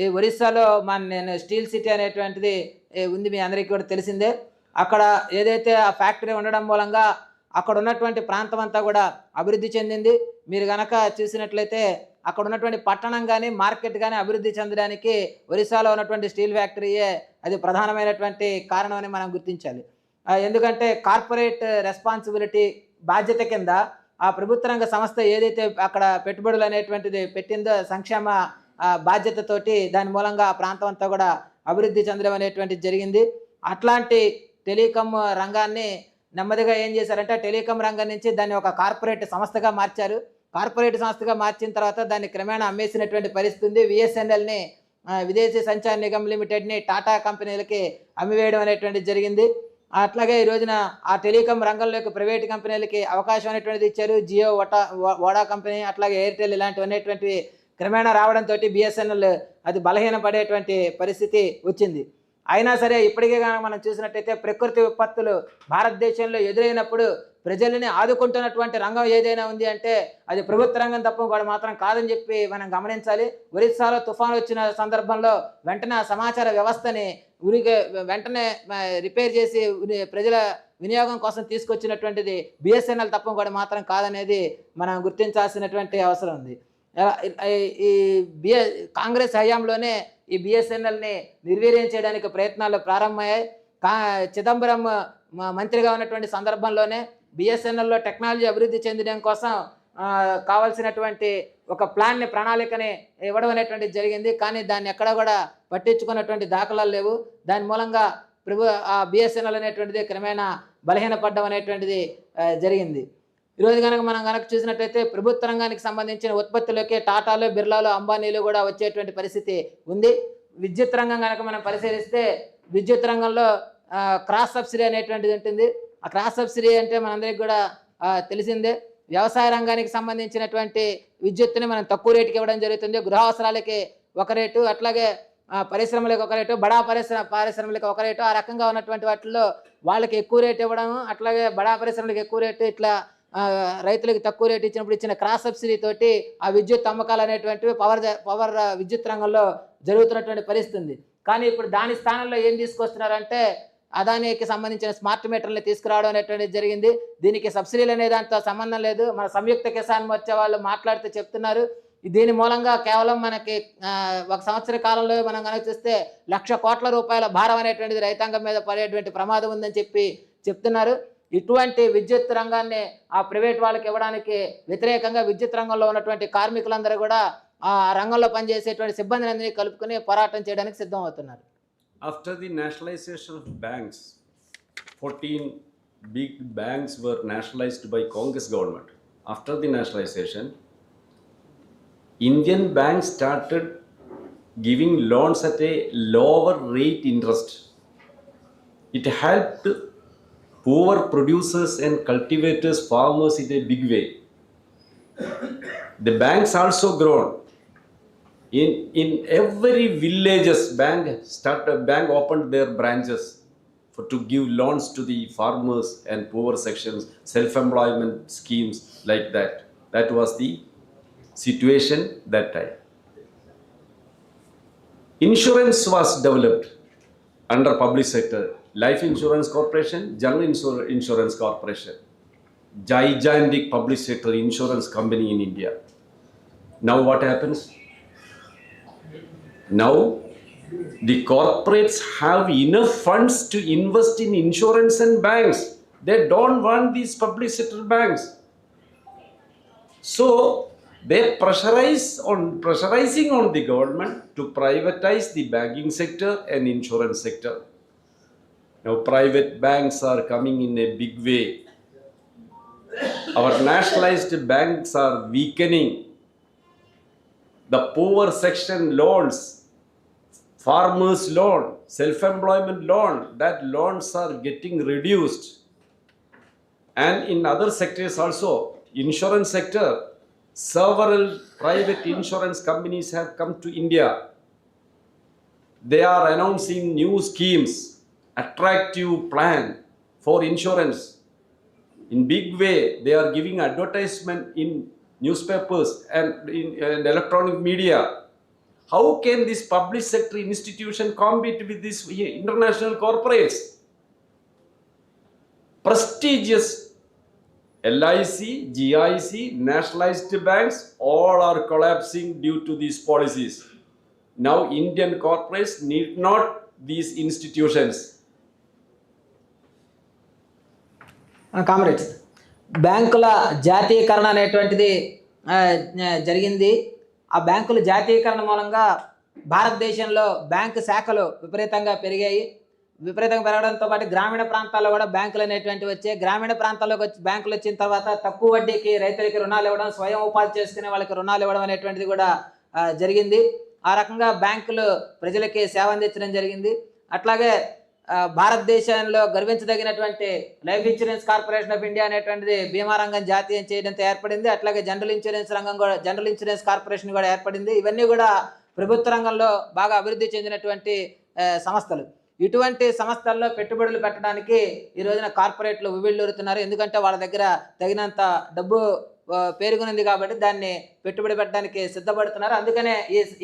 ఈ ఒరిస్సాలో నేను స్టీల్ సిటీ అనేటువంటిది ఉంది, మీ అందరికీ కూడా తెలిసిందే. అక్కడ ఏదైతే ఆ ఫ్యాక్టరీ ఉండడం మూలంగా అక్కడ ఉన్నటువంటి ప్రాంతం అంతా కూడా అభివృద్ధి చెందింది. మీరు కనుక చూసినట్లయితే అక్కడ ఉన్నటువంటి పట్టణం కానీ మార్కెట్ కానీ అభివృద్ధి చెందడానికి ఒరిస్సాలో ఉన్నటువంటి స్టీల్ ఫ్యాక్టరీయే అది ప్రధానమైనటువంటి కారణం అని మనం గుర్తించాలి. ఎందుకంటే కార్పొరేట్ రెస్పాన్సిబిలిటీ బాధ్యత కింద ఆ ప్రభుత్వ రంగ సంస్థ ఏదైతే అక్కడ పెట్టుబడులు అనేటువంటిది పెట్టిందో సంక్షేమ బాధ్యతతోటి దాని మూలంగా ఆ ప్రాంతం అంతా కూడా అభివృద్ధి చెందడం అనేటువంటిది జరిగింది. అట్లాంటి టెలికాం రంగాన్ని నెమ్మదిగా ఏం చేశారంటే టెలికాం రంగం నుంచి దాన్ని ఒక కార్పొరేట్ సంస్థగా మార్చారు. కార్పొరేట్ సంస్థగా మార్చిన తర్వాత దాన్ని క్రమేణా అమ్మేసినటువంటి పరిస్థితి ఉంది. విఎస్ఎన్ఎల్ని విదేశీ సంచార్ నిగమ్ లిమిటెడ్ని టాటా కంపెనీలకి అమ్మివేయడం అనేటువంటిది జరిగింది. అట్లాగే ఈ రోజున ఆ టెలికాం రంగంలోకి ప్రైవేట్ కంపెనీలకి అవకాశం అనేటువంటిది ఇచ్చారు. జియో, వోడా కంపెనీ, అట్లాగే ఎయిర్టెల్ ఇలాంటివి అనేటువంటివి క్రమేణా రావడంతో బిఎస్ఎన్ఎల్ అది బలహీనపడేటువంటి పరిస్థితి వచ్చింది. అయినా సరే ఇప్పటికే కనుక మనం చూసినట్టయితే ప్రకృతి విపత్తులు భారతదేశంలో ఎదురైనప్పుడు ప్రజల్ని ఆదుకుంటున్నటువంటి రంగం ఏదైనా ఉంది అంటే అది ప్రభుత్వ రంగం తప్ప కూడా మాత్రం కాదని చెప్పి మనం గమనించాలి. ఒరిస్సాలో తుఫాను వచ్చిన సందర్భంలో వెంటనే ఆ సమాచార వ్యవస్థని వెంటనే రిపేర్ చేసి ప్రజల వినియోగం కోసం తీసుకొచ్చినటువంటిది బిఎస్ఎన్ఎల్ తప్ప కూడా మాత్రం కాదనేది మనం గుర్తించాల్సినటువంటి అవసరం ఉంది. ఈ కాంగ్రెస్ హయాంలోనే ఈ బిఎస్ఎన్ఎల్ని నిర్వీర్యం చేయడానికి ప్రయత్నాలు ప్రారంభమయ్యాయి. చిదంబరం మంత్రిగా ఉన్నటువంటి సందర్భంలోనే బిఎస్ఎన్ఎల్లో టెక్నాలజీ అభివృద్ధి చెందడం కోసం కావాల్సినటువంటి ఒక ప్రణాళికని ఇవ్వడం అనేటువంటిది జరిగింది. కానీ దాన్ని ఎక్కడ కూడా పట్టించుకున్నటువంటి దాఖలాలు లేవు. దాని మూలంగా బిఎస్ఎన్ఎల్ అనేటువంటిది క్రమేణా బలహీనపడడం అనేటువంటిది జరిగింది. ఈరోజు కనుక మనం చూసినట్టయితే ప్రభుత్వ రంగానికి సంబంధించిన ఉత్పత్తులకే టాటాలు, బిర్లాలు, అంబానీలు కూడా వచ్చేటువంటి పరిస్థితి ఉంది. విద్యుత్ రంగం కనుక మనం పరిశీలిస్తే విద్యుత్ రంగంలో క్రాస్ సబ్సిడీ అనేటువంటిది ఉంటుంది. ఆ క్రాస్ సబ్సిడీ అంటే మనందరికీ కూడా తెలిసిందే. వ్యవసాయ రంగానికి సంబంధించినటువంటి విద్యుత్తుని మనం తక్కువ రేటుకి ఇవ్వడం జరుగుతుంది. గృహ అవసరాలకి ఒక రేటు, అట్లాగే పరిశ్రమలకు ఒక రేటు, బడా పరిశ్రమలకు ఒక రేటు, ఆ రకంగా ఉన్నటువంటి వాటిల్లో వాళ్ళకి ఎక్కువ రేటు ఇవ్వడం, అట్లాగే బడా పరిశ్రమలకు ఎక్కువ రేటు, ఇట్లా రైతులకు తక్కువ రేటు ఇచ్చినప్పుడు ఇచ్చిన క్రాస్ సబ్సిడీ తోటి ఆ విద్యుత్ అమ్మకాలు అనేటువంటివి పవర్ విద్యుత్ రంగంలో జరుగుతున్నటువంటి పరిస్థితి ఉంది. కానీ ఇప్పుడు దాని స్థానంలో ఏం తీసుకొస్తున్నారంటే అదానికి సంబంధించిన స్మార్ట్ మీటర్లు తీసుకురావడం అనేటువంటిది జరిగింది. దీనికి సబ్సిడీలు అనే దాంతో సంబంధం లేదు. మన సంయుక్త కిసాన్ మోర్చా వాళ్ళు మాట్లాడుతూ చెప్తున్నారు, దీని మూలంగా కేవలం మనకి ఒక సంవత్సర కాలంలో మనం కనుక చూస్తే 1,00,000 కోట్ల రూపాయల భారం అనేటువంటిది రైతాంగం మీద పడేటువంటి ప్రమాదం ఉందని చెప్తున్నారు. ఇటువంటి విద్యుత్ రంగాన్ని ఆ ప్రైవేట్ వాళ్ళకి ఇవ్వడానికి వ్యతిరేకంగా విద్యుత్ రంగంలో ఉన్నటువంటి కార్మికులందరూ కూడా ఆ రంగంలో పనిచేసేటువంటి సిబ్బందిని అందరినీ కలుపుకొని పోరాటం చేయడానికి సిద్ధం అవుతున్నారు. After the nationalization of banks, 14 big banks were nationalized by Congress government. After the nationalization, Indian banks started giving loans at a lower rate interest. It helped poor producers and cultivators, farmers in a big way. The banks also grown. In every villages, bank opened their branches to give loans to the farmers and poor sections, self-employment schemes like that. That was the situation that time. Insurance was developed under public sector. Life Insurance Corporation, General Insurance Corporation, gigantic public sector insurance company in India. Now what happens? Now the corporates have enough funds to invest in insurance and banks. They don't want these public sector banks. So they pressurizing on the government to privatize the banking sector and insurance sector. Now private banks are coming in a big way. Our nationalized banks are weakening. The poor section loans, farmers loan, self-employment loan, that loans are getting reduced. And in other sectors also, insurance sector, several private insurance companies have come to India. They are announcing new schemes, attractive plan for insurance. In big way, they are giving advertisement in newspapers and in electronic media. How can this public sector institution compete with these international corporates? Prestigious LIC, GIC, nationalized banks, all are collapsing due to these policies. Now Indian corporates need not these institutions. Comrades, బ్యాంకుల జాతీయకరణ అనేటువంటిది జరిగింది. ఆ బ్యాంకుల జాతీయకరణ మూలంగా భారతదేశంలో bank శాఖలు విపరీతంగా పెరిగాయి. విపరీతంగా పెరగడంతో పాటు గ్రామీణ ప్రాంతాల్లో కూడా బ్యాంకులు అనేటువంటివి వచ్చాయి. గ్రామీణ ప్రాంతాల్లోకి వచ్చి బ్యాంకులు వచ్చిన తర్వాత తక్కువ వడ్డీకి రైతులకి రుణాలు ఇవ్వడం, స్వయం ఉపాధి చేసుకునే వాళ్ళకి రుణాలు ఇవ్వడం అనేటువంటిది కూడా జరిగింది. ఆ రకంగా బ్యాంకులు ప్రజలకి సేవ అందించడం జరిగింది. అట్లాగే భారతదేశంలో గర్వించదగినటువంటి life insurance corporation of India అనేటువంటిది బీమా రంగం జాతీయం చేయడంతో ఏర్పడింది. అట్లాగే జనరల్ ఇన్సూరెన్స్ కార్పొరేషన్ కూడా ఏర్పడింది. ఇవన్నీ కూడా ప్రభుత్వ రంగంలో బాగా అభివృద్ధి చెందినటువంటి సంస్థలు. ఇటువంటి సంస్థల్లో పెట్టుబడులు పెట్టడానికి ఈ రోజున కార్పొరేట్లు ఉవ్విళ్ళూరుతున్నారు. ఎందుకంటే వాళ్ళ దగ్గర తగినంత డబ్బు పేరుకునింది కాబట్టి దాన్ని పెట్టుబడి పెట్టడానికి సిద్ధపడుతున్నారు. అందుకనే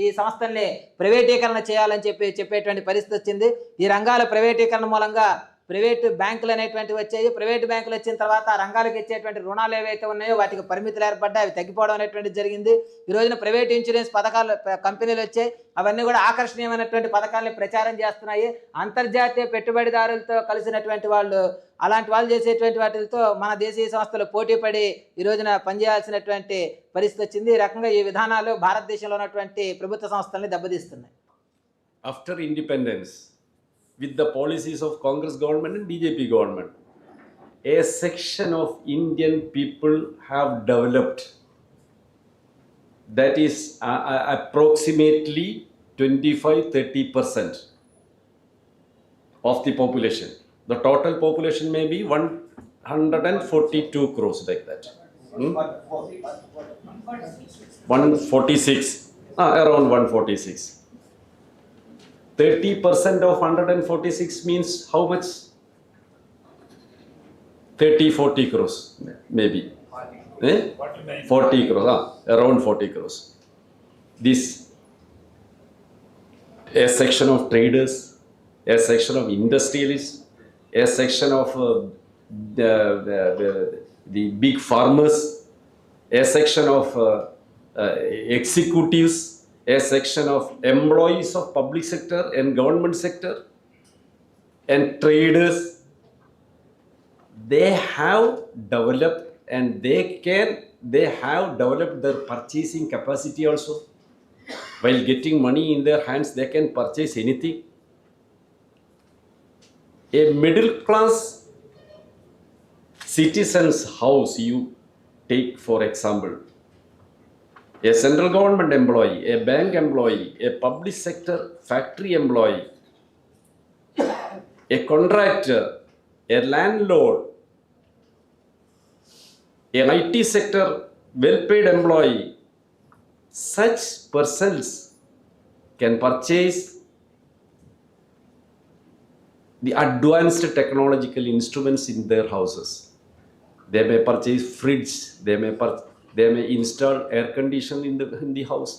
ఈ సంస్థల్ని ప్రైవేటీకరణ చేయాలని చెప్పేటువంటి పరిస్థితి వచ్చింది. ఈ రంగాల ప్రైవేటీకరణ మూలంగా ప్రైవేటు బ్యాంకులు అనేటువంటివి వచ్చాయి. ప్రైవేటు బ్యాంకులు వచ్చిన తర్వాత ఆ రంగాలకు ఇచ్చేటువంటి రుణాలు ఏవైతే ఉన్నాయో వాటికి పరిమితులు ఏర్పడ్డాయి, అవి తగ్గిపోవడం అనేటువంటిది జరిగింది. ఈ రోజున ప్రైవేట్ ఇన్సూరెన్స్ పథకాలు కంపెనీలు వచ్చాయి. అవన్నీ కూడా ఆకర్షణీయమైనటువంటి పథకాలని ప్రచారం చేస్తున్నాయి. అంతర్జాతీయ పెట్టుబడిదారులతో కలిసినటువంటి వాళ్ళు అలాంటి వాళ్ళు చేసేటువంటి వాటితో మన దేశీయ సంస్థలు పోటీపడి ఈ రోజున పనిచేయాల్సినటువంటి పరిస్థితి వచ్చింది. ఈ రకంగా ఈ విధానాలు భారతదేశంలో ఉన్నటువంటి ప్రభుత్వ సంస్థల్ని దెబ్బతీస్తున్నాయి. After independence, with the policies of Congress government and BJP government, a section of Indian people have developed that is approximately 25-30% of the population. The total population may be 142 crores like that. 146, around 146. 30% of 146 means how much? 30-40 crores maybe. 40 crores, around 40 crores. This a section of traders, a section of industrialists, a section of the big farmers, a section of executives, a section of employees of public sector and government sector and traders. They have developed and they have developed their purchasing capacity also. While getting money in their hands, they can purchase anything. A middle class citizen's house, you take for example, a central government employee, a bank employee, a public sector factory employee, a contractor, a landlord, an IT sector well-paid employee, such persons can purchase the advanced technological instruments in their houses. They may purchase fridge, they may install air condition in the house.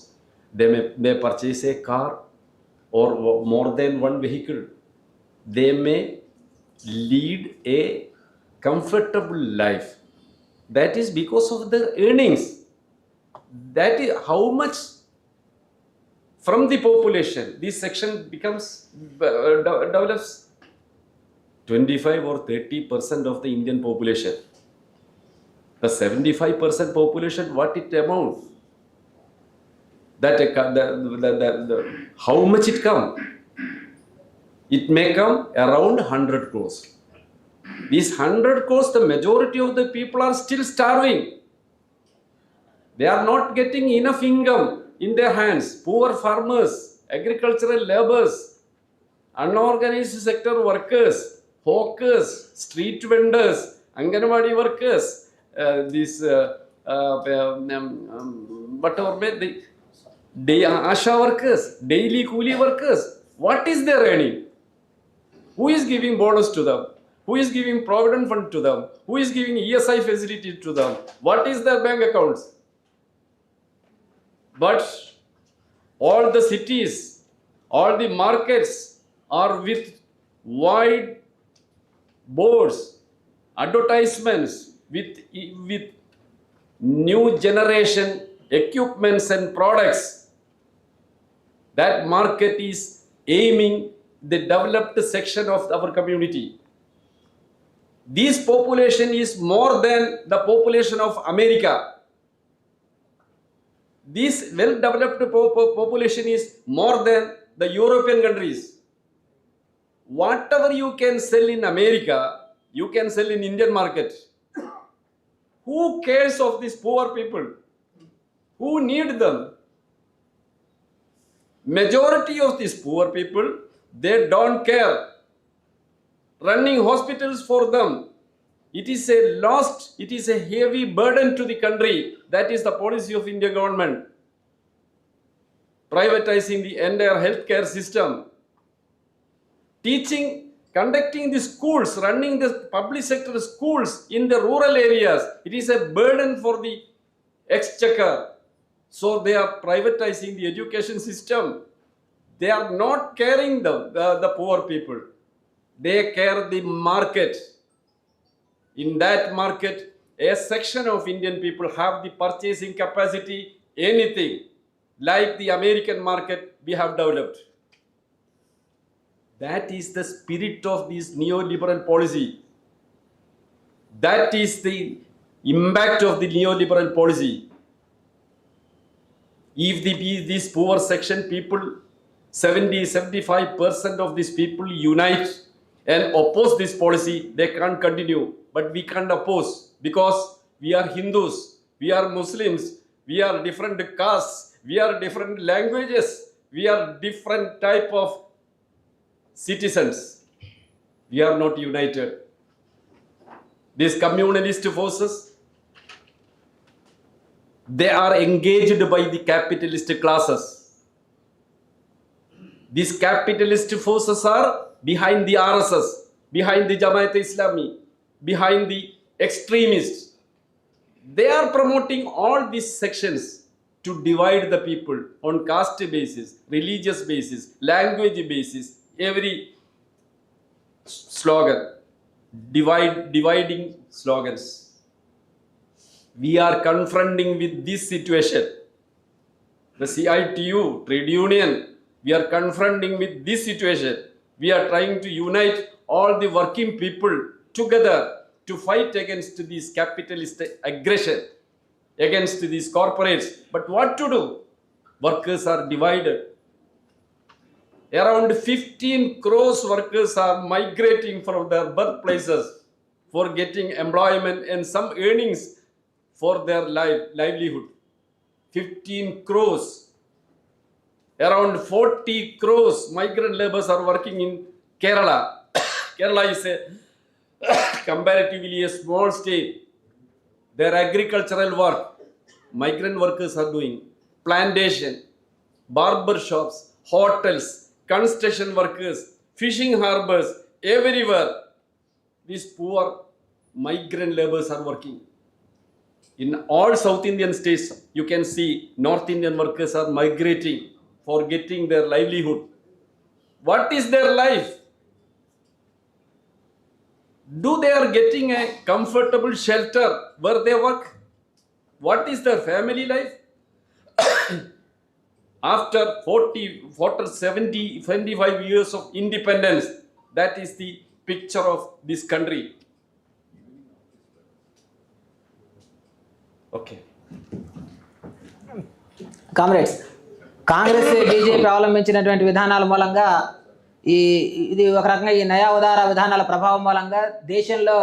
They may purchase a car or more than one vehicle. They may lead a comfortable life. That is because of their earnings. That is how much from the population this section develops. 25 or 30% of the Indian population. The 75% population, what it amounts? That how much it come? It may come around 100 crores. These 100 crores, the majority of the people are still starving. They are not getting enough income in their hands. Poor farmers, agricultural laborers, unorganized sector workers, hawkers, street vendors, Anganwadi workers, Asha workers, daily coolie workers. What is their earning? Who is giving bonus to them? Who is giving provident fund to them? Who is giving ESI facility to them? What is their bank accounts? But all the cities, all the markets are with wide boards, advertisements, with new generation equipments and products. That market is aiming the developed section of our community. This population is more than the population of America. This well-developed population is more than the European countries. Whatever you can sell in America, you can sell in Indian market. Who cares of these poor people? Who need them? Majority of these poor people, they don't care. Running hospitals for them, it is a lost, it is a heavy burden to the country. That is the policy of Indian government. Privatizing the entire healthcare system. Teaching, conducting the schools, running the public sector schools in the rural areas, it is a burden for the exchequer. So they are privatizing the education system. They are not caring the poor people. They care the market. In that market, a section of Indian people have the purchasing capacity, anything like the American market we have developed. That is the spirit of this neoliberal policy. That is the impact of the neoliberal policy. If these poor section people, 75% of these people unite and oppose this policy, they can't continue. But we can't oppose because we are Hindus, we are Muslims, we are different castes, we are different languages, we are different type of citizens. We are not united. These communalist forces, they are engaged by the capitalist classes. These capitalist forces are behind the RSS, behind the Jamaat Islami, behind the extremists. They are promoting all these sections to divide the people on caste basis, religious basis, language basis, every slogan, dividing slogans. We are confronting with this situation. The CITU, trade union, we are confronting with this situation. We are trying to unite all the working people together to fight against this capitalist aggression, against these corporates. But what to do? Workers are divided. Around 15 crores workers are migrating from their birthplaces for getting employment and some earnings for their livelihood. 15 crores. Around 40 crores migrant laborers are working in Kerala. Kerala is a comparatively a small state. Their agricultural work, migrant workers are doing. Plantation, barber shops, hotels, construction workers, fishing harbors, everywhere. These poor migrant laborers are working. In all South Indian states, you can see North Indian workers are migrating for getting their livelihood. What is their life? Do they are getting a comfortable shelter where they work? What is their family life? After 70, 25 years of independence, that is the picture of this country. Okay. Comrades, Congress BJP అవలంబించినటువంటి విధానాల మూలంగా ఇది ఒక రకంగా ఈ నయా ఉదార విధానాల ప్రభావం మూలంగా దేశంలో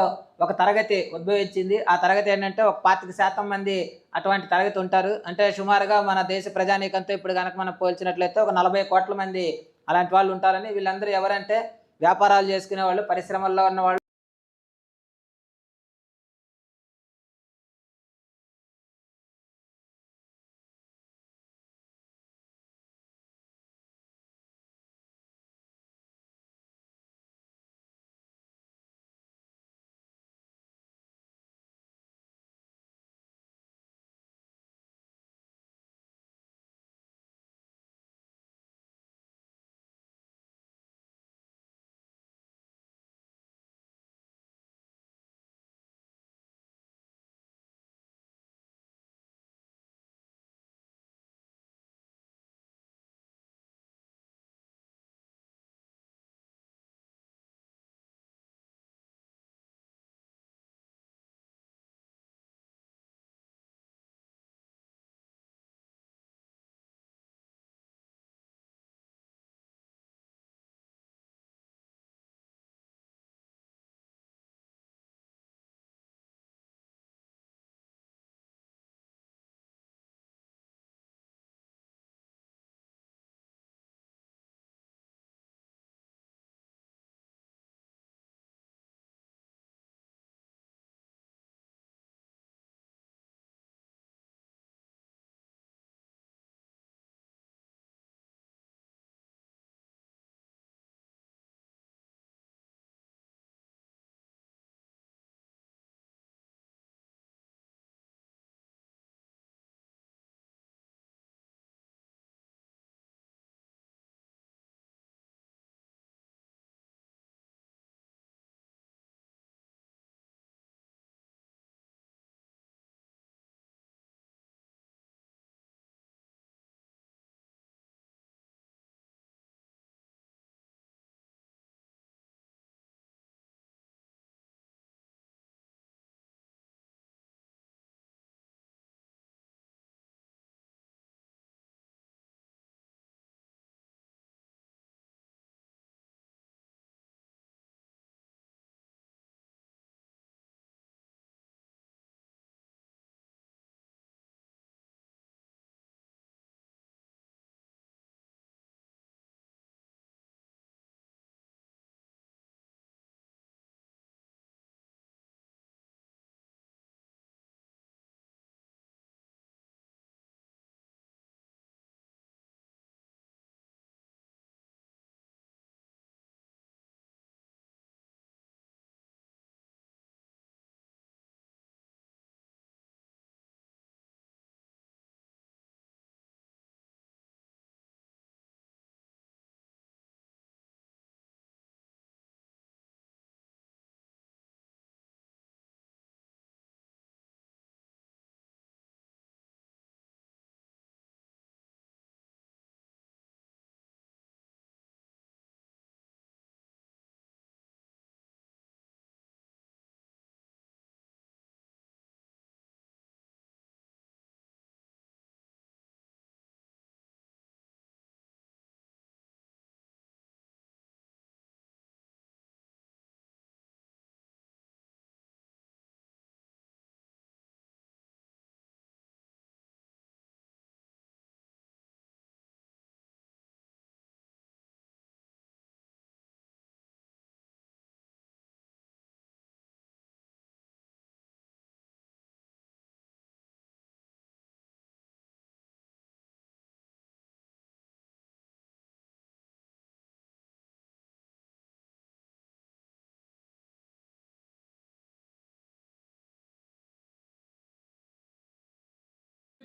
ఒక తరగతి ఉద్భవించింది. ఆ తరగతి ఏంటంటే ఒక 25% మంది అటువంటి తరగతి ఉంటారు. అంటే సుమారుగా మన దేశ ప్రజానీకంతో ఇప్పుడు కనుక మనం పోల్చినట్లయితే ఒక 40 కోట్ల మంది అలాంటి వాళ్ళు ఉంటారని. వీళ్ళందరూ ఎవరంటే వ్యాపారాలు చేసుకునే వాళ్ళు, పరిశ్రమల్లో ఉన్నవాళ్ళు,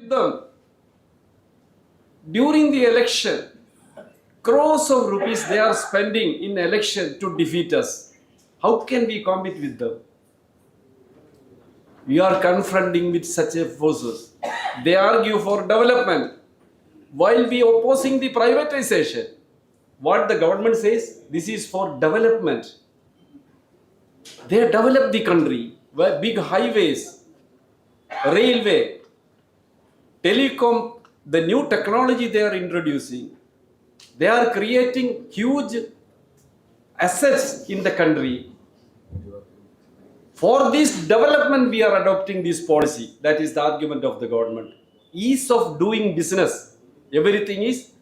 them. During the election, crores of rupees they are spending in election to defeat us. How can we compete with them? We are confronting with such a forces. They argue for development while we opposing the privatization. What the government says, this is for development. They develop the country, where big highways, railway, telecom, the new technology they are introducing. They are creating huge assets in the country. For this development, we are adopting this policy. That is the argument of the government. Ease of doing business. Everything is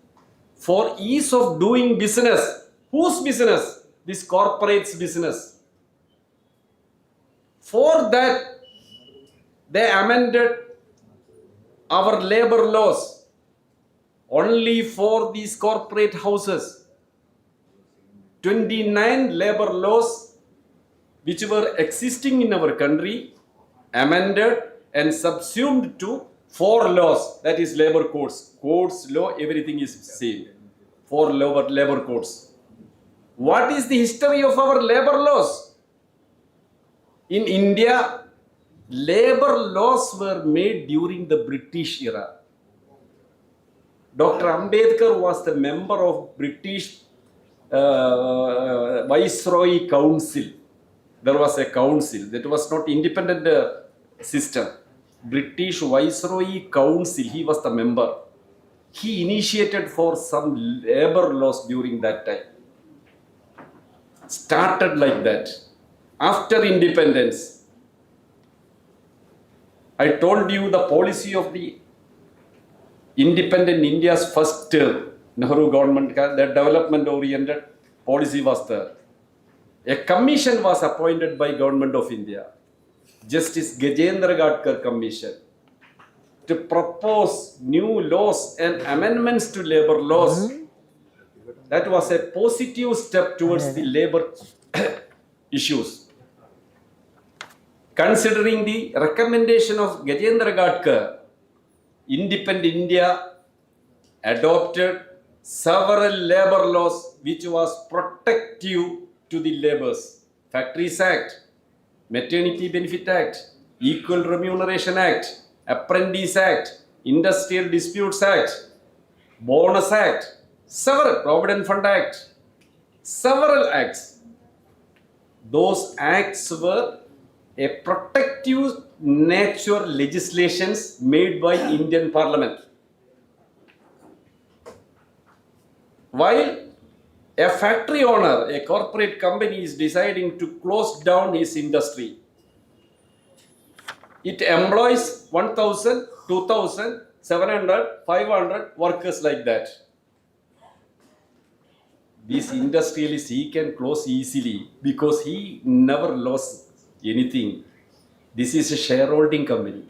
for ease of doing business. Whose business? This corporate's business. For that, they amended our labor laws only for these corporate houses. 29 labor laws which were existing in our country, amended and subsumed to 4 laws, that is labor codes. Codes, law, everything is same. 4 labor codes. What is the history of our labor laws? In India, labor laws were made during the British era. Dr. Ambedkar was the member of British Viceroy Council. There was a council. That was not independent system. British Viceroy Council, he was the member. He initiated for some labor laws during that time. Started like that. After independence, I told you the policy of the independent India's first term, Nehru government, the development oriented policy was there. A commission was appointed by Government of India, Justice Gajendra Gadkar Commission, to propose new laws and amendments to labor laws. That was a positive step towards the labor issues. Considering the recommendation of Gajendra Gadkar, independent India adopted several labor laws which was protective to the laborers. Factories Act, Maternity Benefit Act, Equal Remuneration Act, Apprentice Act, Industrial Disputes Act, Bonus Act, several, Provident Fund Act, several acts. Those acts were a protective nature legislations made by Indian Parliament. While a factory owner, a corporate company is deciding to close down his industry, it employs 1,000, 2,000, 700, 500 workers like that. This industrialist, he can close easily because he never lost anything. This is a shareholding company.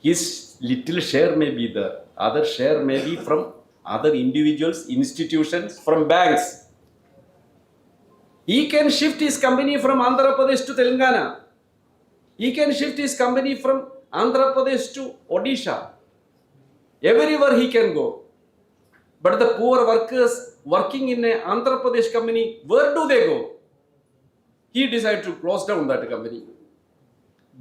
His little share may be there. Other share may be from other individuals, institutions, from banks. He can shift his company from Andhra Pradesh to Telangana. He can shift his company from Andhra Pradesh to Odisha. Everywhere he can go. But the poor workers working in an Andhra Pradesh company, where do they go? He decided to close down that company.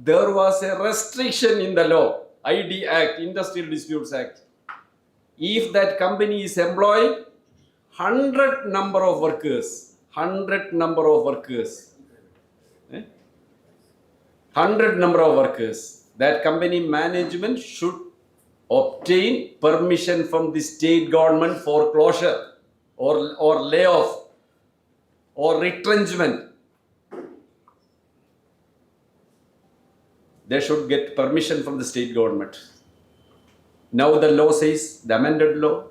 There was a restriction in the law, ID Act, Industrial Disputes Act. If that company is employing 100 number of workers, 100 number of workers, 100 number of workers, that company management should obtain permission from the state government for closure or layoff or retrenchment. They should get permission from the state government. Now the law says, the amended law,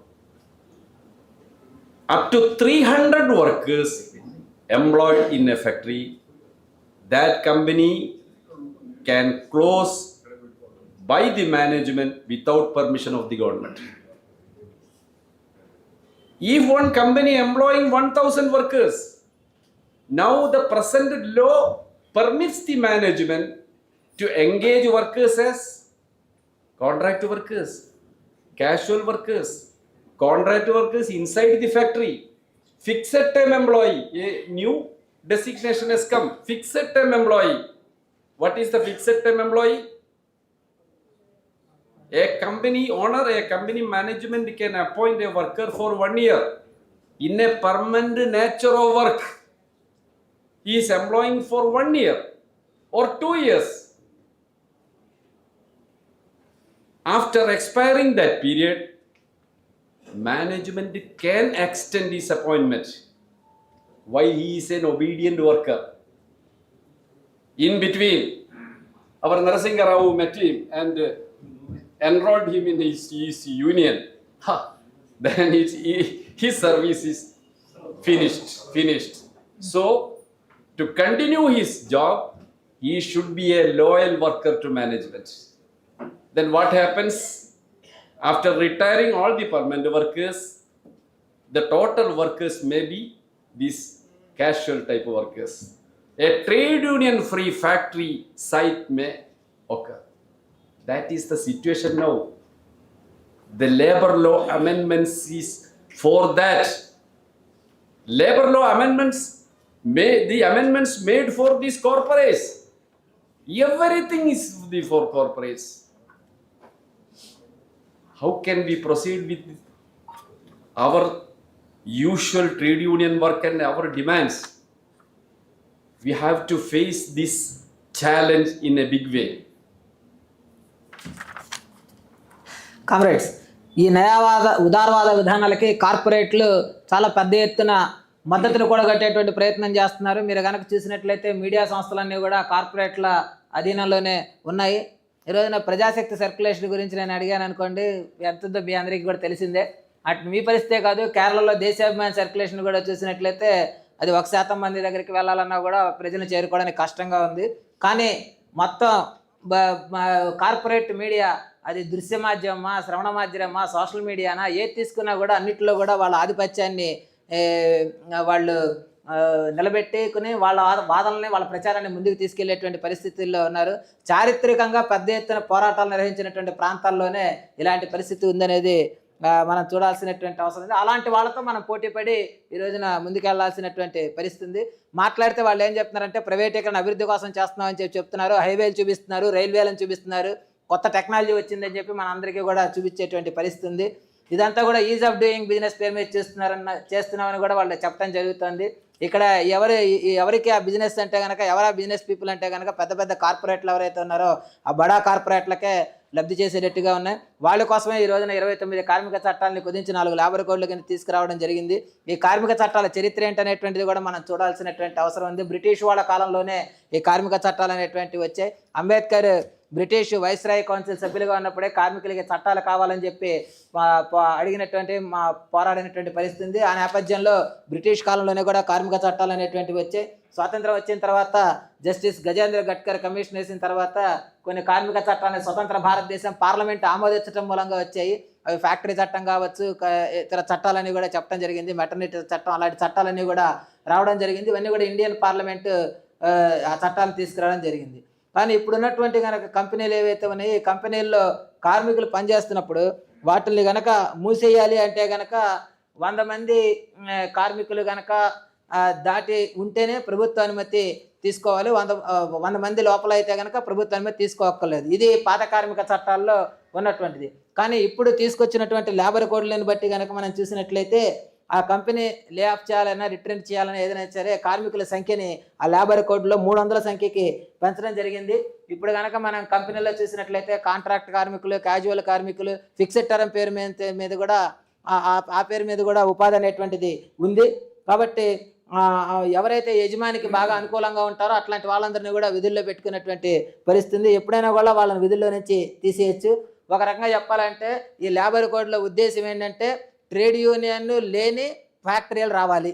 up to 300 workers employed in a factory, that company can close by the management without permission of the government. If one company employing 1,000 workers, now the present law permits the management to engage workers as contract workers, casual workers, contract workers inside the factory, fixed term employee. A new designation has come, fixed term employee. What is the fixed term employee? A company owner, a company management can appoint a worker for 1 year in a permanent nature of work. He is employing for 1 year or 2 years. After expiring that period, management can extend his appointment while he is an obedient worker. In between, our Narasimha Rao met him and enrolled him in his union. Then his service is finished. So, to continue his job, he should be a loyal worker to management. Then what happens? After retiring all the permanent workers, the total workers may be these casual type of workers. A trade union free factory site may occur. That is the situation now. The labor law amendments is for that. Labor law amendments, the amendments made for these corporates. Everything is for corporates. How can we proceed with our usual trade union work and our demands? We have to face this challenge in a big way. Comrades, ఈ ఉదారవాద విధానాలకి కార్పొరేట్లు చాలా పెద్ద ఎత్తున మద్దతును కూడా కట్టేటువంటి ప్రయత్నం చేస్తున్నారు. మీరు కనుక చూసినట్లయితే మీడియా సంస్థలన్నీ కూడా కార్పొరేట్ల అధీనంలోనే ఉన్నాయి. ఈరోజున ప్రజాశక్తి సర్క్యులేషన్ గురించి నేను అడిగాను అనుకోండి, ఎంతుందో మీ అందరికీ కూడా తెలిసిందే. అటు మీ పరిస్థితే కాదు, కేరళలో దేశాభిమాని సర్క్యులేషన్ కూడా చూసినట్లయితే అది 1% మంది దగ్గరికి వెళ్ళాలన్నా కూడా ప్రజలు చేరుకోవడానికి కష్టంగా ఉంది. కానీ మొత్తం కార్పొరేట్ మీడియా, అది దృశ్య మాధ్యమమా, శ్రవణ మాధ్యమమా, సోషల్ మీడియానా, ఏది తీసుకున్నా కూడా అన్నింటిలో కూడా వాళ్ళ ఆధిపత్యాన్ని వాళ్ళు నిలబెట్టుకుని వాళ్ళ వాదనల్ని, వాళ్ళ ప్రచారాన్ని ముందుకు తీసుకెళ్లేటువంటి పరిస్థితుల్లో ఉన్నారు. చారిత్రకంగా పెద్ద ఎత్తున పోరాటాలు నిర్వహించినటువంటి ప్రాంతాల్లోనే ఇలాంటి పరిస్థితి ఉందనేది మనం చూడాల్సినటువంటి అవసరం ఉంది. అలాంటి వాళ్ళతో మనం పోటీపడి ఈ రోజున ముందుకెళ్లాల్సినటువంటి పరిస్థితి. మాట్లాడితే వాళ్ళు ఏం చెప్తున్నారంటే ప్రైవేటీకరణ అభివృద్ధి కోసం చేస్తున్నామని చెప్తున్నారు, హైవేలు చూపిస్తున్నారు, రైల్వేలను చూపిస్తున్నారు, కొత్త టెక్నాలజీ వచ్చిందని చెప్పి మన అందరికీ కూడా చూపించేటువంటి పరిస్థితి ఉంది. ఇదంతా కూడా ఈజ్ ఆఫ్ డూయింగ్ బిజినెస్ పేరు మీద చేస్తున్నామని కూడా వాళ్ళు చెప్పడం జరుగుతుంది. ఇక్కడ ఎవరికి ఆ బిజినెస్ అంటే కనుక, ఎవరు ఆ బిజినెస్ పీపుల్ అంటే కనుక పెద్ద పెద్ద కార్పొరేట్లు ఎవరైతే ఉన్నారో ఆ బడా కార్పొరేట్లకే లబ్ధి చేసేటట్టుగా ఉన్నాయి. వాళ్ళ కోసమే ఈ రోజున 29 కార్మిక చట్టాలని కుదించి 4 లేబర్ కోడ్ల కింద తీసుకురావడం జరిగింది. ఈ కార్మిక చట్టాల చరిత్ర ఏంటనేటువంటిది కూడా మనం చూడాల్సినటువంటి అవసరం ఉంది. బ్రిటిష్ వాళ్ళ కాలంలోనే ఈ కార్మిక చట్టాలు అనేటువంటివి వచ్చాయి. అంబేద్కర్ బ్రిటిష్ వైస్రాయ్ కౌన్సిల్ సభ్యులుగా ఉన్నప్పుడే కార్మికులకి చట్టాలు కావాలని చెప్పి పోరాడినటువంటి పరిస్థితి. ఆ నేపథ్యంలో బ్రిటిష్ కాలంలోనే కూడా కార్మిక చట్టాలు అనేటువంటివి వచ్చాయి. స్వాతంత్రం వచ్చిన తర్వాత జస్టిస్ గజేంద్ర గడ్కర్ కమిషన్ వేసిన తర్వాత కొన్ని కార్మిక చట్టాలను స్వతంత్ర భారతదేశం పార్లమెంట్ ఆమోదించడం మూలంగా వచ్చాయి. అవి ఫ్యాక్టరీ చట్టం కావచ్చు, ఇతర చట్టాలన్నీ కూడా చెప్పడం జరిగింది. మెటర్నిటీ చట్టం, అలాంటి చట్టాలన్నీ కూడా రావడం జరిగింది. ఇవన్నీ కూడా ఇండియన్ పార్లమెంట్ ఆ చట్టాలను తీసుకురావడం జరిగింది. కానీ ఇప్పుడు ఉన్నటువంటి కనుక కంపెనీలు ఏవైతే ఉన్నాయో, ఈ కంపెనీల్లో కార్మికులు పనిచేస్తున్నప్పుడు వాటిని కనుక మూసేయాలి అంటే కనుక 100 మంది కార్మికులు కనుక దాటి ఉంటేనే ప్రభుత్వ అనుమతి తీసుకోవాలి. 100 మంది లోపల అయితే కనుక ప్రభుత్వ అనుమతి తీసుకోక్కర్లేదు. ఇది పాత కార్మిక చట్టాల్లో ఉన్నటువంటిది. కానీ ఇప్పుడు తీసుకొచ్చినటువంటి లేబర్ కోడ్లను బట్టి కనుక మనం చూసినట్లయితే ఆ కంపెనీ లే ఆఫ్ చేయాలన్నా, రిట్రెంట్ చేయాలన్నా, ఏదైనా సరే కార్మికుల సంఖ్యని ఆ లేబర్ కోడ్లో 300 సంఖ్యకి పెంచడం జరిగింది. ఇప్పుడు కనుక మనం కంపెనీలో చూసినట్లయితే కాంట్రాక్ట్ కార్మికులు, క్యాజువల్ కార్మికులు, ఫిక్స్డ్ టర్మ్ పేరు మీద కూడా ఆ పేరు మీద కూడా ఉపాధి అనేటువంటిది ఉంది. కాబట్టి ఎవరైతే యజమానికి బాగా అనుకూలంగా ఉంటారో అట్లాంటి వాళ్ళందరినీ కూడా విధుల్లో పెట్టుకున్నటువంటి పరిస్థితి. ఎప్పుడైనా కూడా వాళ్ళని విధుల్లో నుంచి తీసేయచ్చు. ఒక రకంగా చెప్పాలంటే ఈ లేబర్ కోడ్లో ఉద్దేశం ఏంటంటే ట్రేడ్ యూనియన్ లేని ఫ్యాక్టరీలు రావాలి.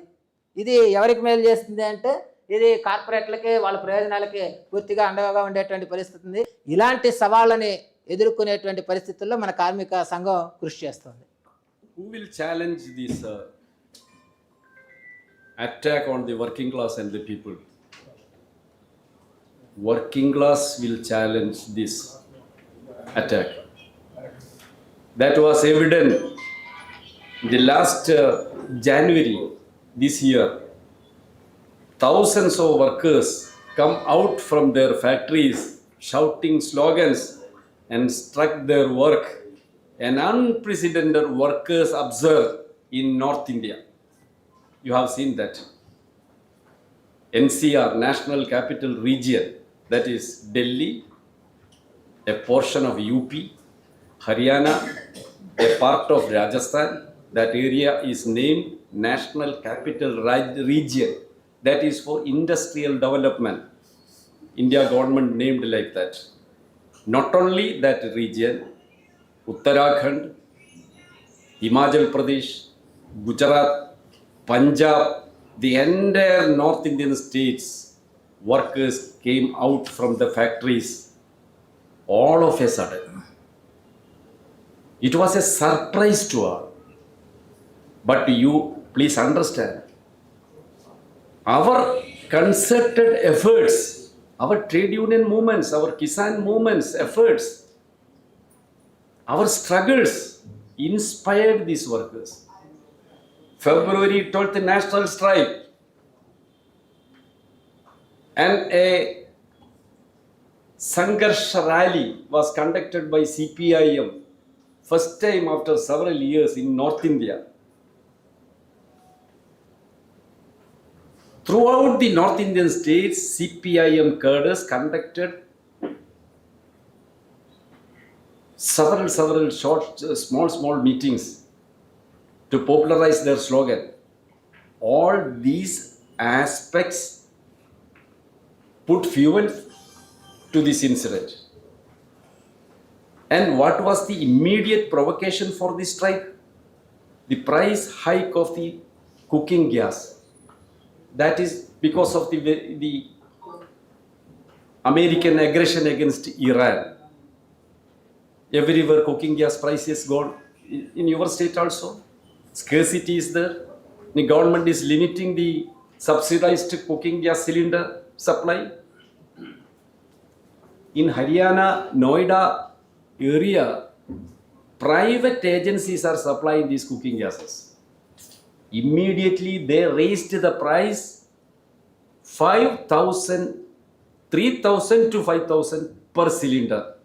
ఇది ఎవరికి మేలు చేస్తుంది అంటే ఇది కార్పొరేట్లకి, వాళ్ళ ప్రయోజనాలకి పూర్తిగా అండగా ఉండేటువంటి పరిస్థితి ఉంది. ఇలాంటి సవాళ్ళని ఎదుర్కొనేటువంటి పరిస్థితుల్లో మన కార్మిక సంఘం కృషి చేస్తుంది. Who will challenge this attack on the working class and the people? Working class will challenge this attack. That was evident the last January this year. Thousands of workers come out from their factories shouting slogans and struck their work. An unprecedented workers observed in North India. You have seen that. NCR, National Capital Region, that is Delhi, a portion of UP, Haryana, a part of Rajasthan. That area is named National Capital Region. That is for industrial development. India government named like that. Not only that region, Uttarakhand, Himachal Pradesh, Gujarat, Punjab, the entire North Indian states, workers came out from the factories all of a sudden. It was a surprise to all. But you please understand, our concerted efforts, our trade union movements, our Kisan movements, efforts, our struggles inspired these workers. February 12th national strike and a Sangharsh rally was conducted by CPIM, first time after several years in North India. Throughout the North Indian states, CPIM cadres conducted several short, small meetings to popularize their slogan. All these aspects put fuel to this incident. And what was the immediate provocation for this strike? The price hike of the cooking gas. That is because of the American aggression against Iran. Everywhere cooking gas prices gone. In your state also, scarcity is there. The government is limiting the subsidized cooking gas cylinder supply. In Haryana, Noida area, private agencies are supplying these cooking gases. Immediately they raised the price 5,000, 3,000 to 5,000 per cylinder.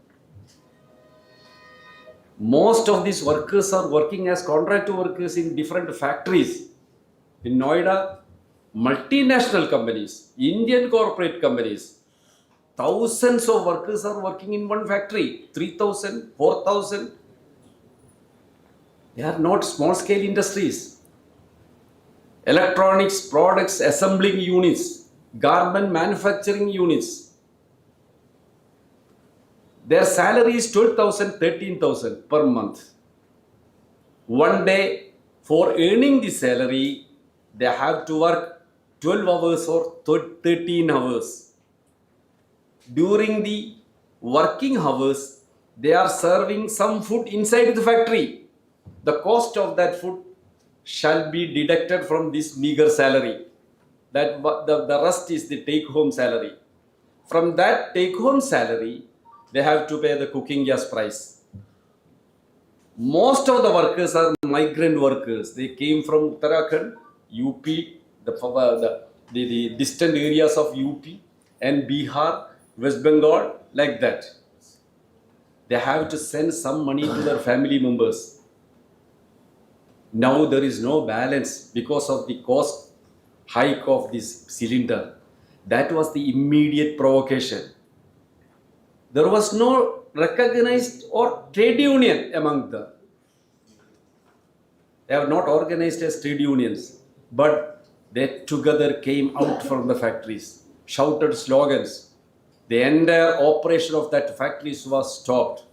Most of these workers are working as contract workers in different factories. In Noida, multinational companies, Indian corporate companies, thousands of workers are working in one factory, 3,000, 4,000. They are not small scale industries. Electronics products assembling units, garment manufacturing units. Their salary is 12,000, 13,000 per month. One day, for earning the salary, they have to work 12 hours or 13 hours. During the working hours, they are serving some food inside the factory. The cost of that food shall be deducted from this meager salary. That the rest is the take-home salary. From that take-home salary, they have to pay the cooking gas price. Most of the workers are migrant workers. They came from Uttarakhand, UP, the distant areas of UP and Bihar, West Bengal, like that. They have to send some money to their family members. Now there is no balance because of the cost hike of this cylinder. That was the immediate provocation. There was no recognized or trade union among them. They have not organized as trade unions, but they together came out from the factories, shouted slogans. The entire operation of that factories was stopped.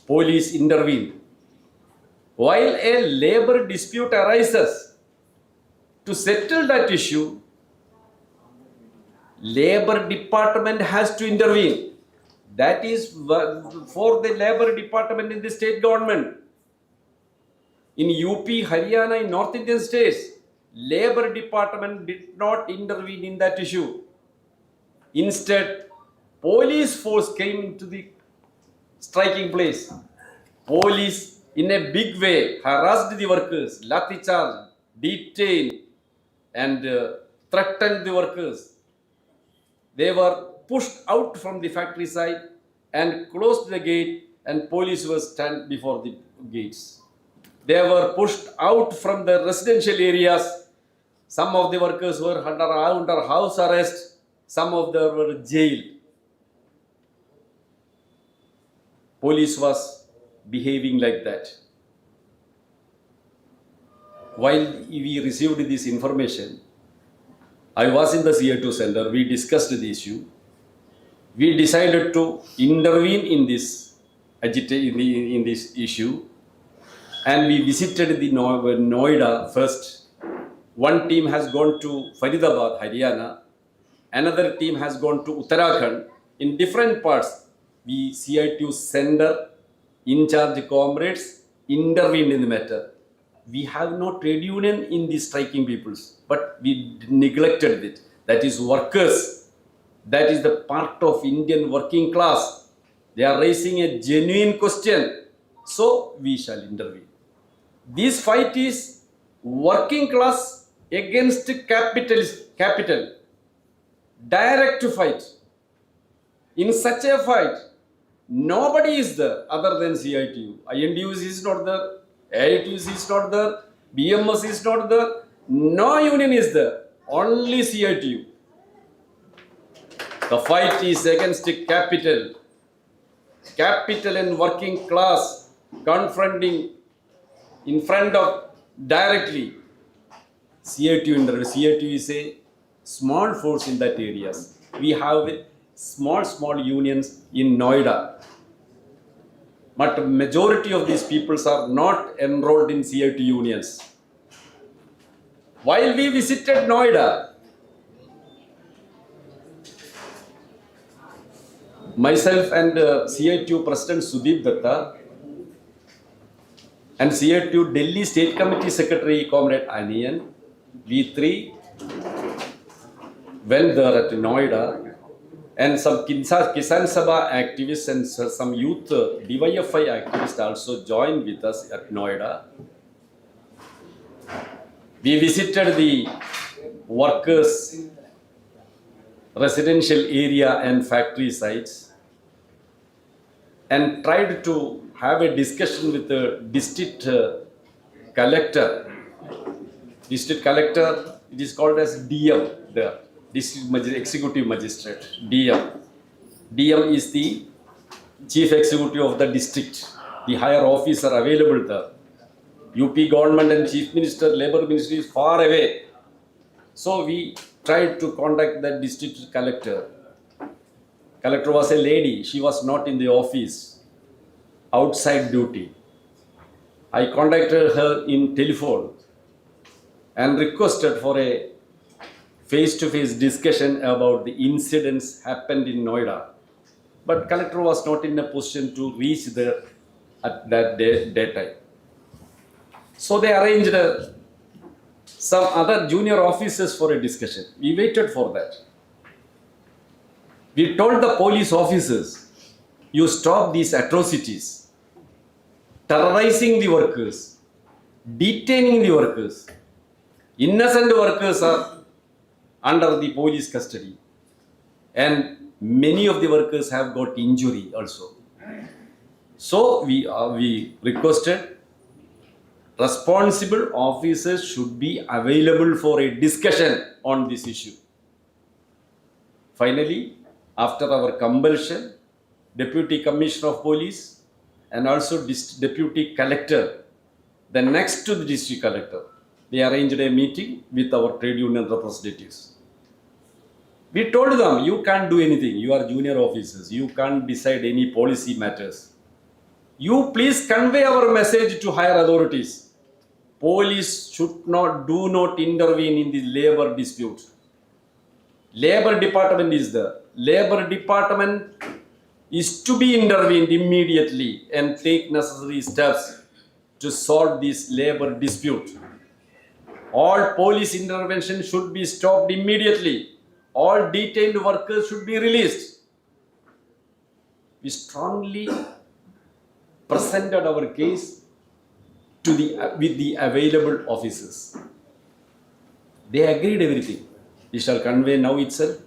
Police intervened. While a labor dispute arises, to settle that issue, Labor Department has to intervene. That is for the Labor Department in the state government. In UP, Haryana, in North Indian states, Labor Department did not intervene in that issue. Instead, police force came into the striking place. Police, in a big way, harassed the workers, lathi charge, detained, and threatened the workers. They were pushed out from the factory side and closed the gate, and police was stand before the gates. They were pushed out from the residential areas. Some of the workers were under house arrest. Some of them were jailed. Police was behaving like that. While we received this information, I was in the CITU center. We discussed the issue. We decided to intervene in this in this issue, and we visited the Noida first. One team has gone to Faridabad, Haryana. Another team has gone to Uttarakhand. In different parts, we CITU center in charge comrades intervened in the matter. We have no trade union in the striking peoples, but we neglected it. That is workers. That is the part of Indian working class. They are raising a genuine question. So we shall intervene. This fight is working class against capital. Direct fight. In such a fight, nobody is there other than CITU. INDUs is not there. AITUs is not there. BMS is not there. No union is there. Only CITU. The fight is against capital. Capital and working class confronting in front of directly. CITU is a small force in that areas. We have small unions in Noida. But majority of these peoples are not enrolled in CITU unions. While we visited Noida, myself and CITU President Sudip Datta and CITU Delhi State Committee Secretary Comrade Aniyan, we three went there at Noida, and some Kisan Sabha activists and some youth DYFI activists also joined with us at Noida. We visited the workers' residential area and factory sites and tried to have a discussion with the district collector. District collector, it is called as DM there. District Executive Magistrate, DM. DM is the Chief Executive of the district, the higher officer available there. UP government and Chief Minister, Labour Ministry is far away. So we tried to contact the district collector. Collector was a lady, she was not in the office, outside duty. I contacted her in telephone and requested for a face-to-face discussion about the incidents happened in Noida. But collector was not in a position to reach there at that daytime. So they arranged some other junior officers for a discussion. We waited for that. We told the police officers, you stop these atrocities, terrorizing the workers, detaining the workers. Innocent workers are under the police custody, and many of the workers have got injury also. So we requested responsible officers should be available for a discussion on this issue. Finally, after our compulsion, Deputy Commissioner of Police and also Deputy Collector, the next to the District Collector, they arranged a meeting with our trade union representatives. We told them, you can't do anything, you are junior officers, you can't decide any policy matters. You please convey our message to higher authorities. Police do not intervene in the labor dispute. Labor department is there. Labor department is to be intervened immediately and take necessary steps to solve this labor dispute. All police intervention should be stopped immediately. All detained workers should be released. We strongly presented our case to with the available officers. They agreed everything. We shall convey now itself.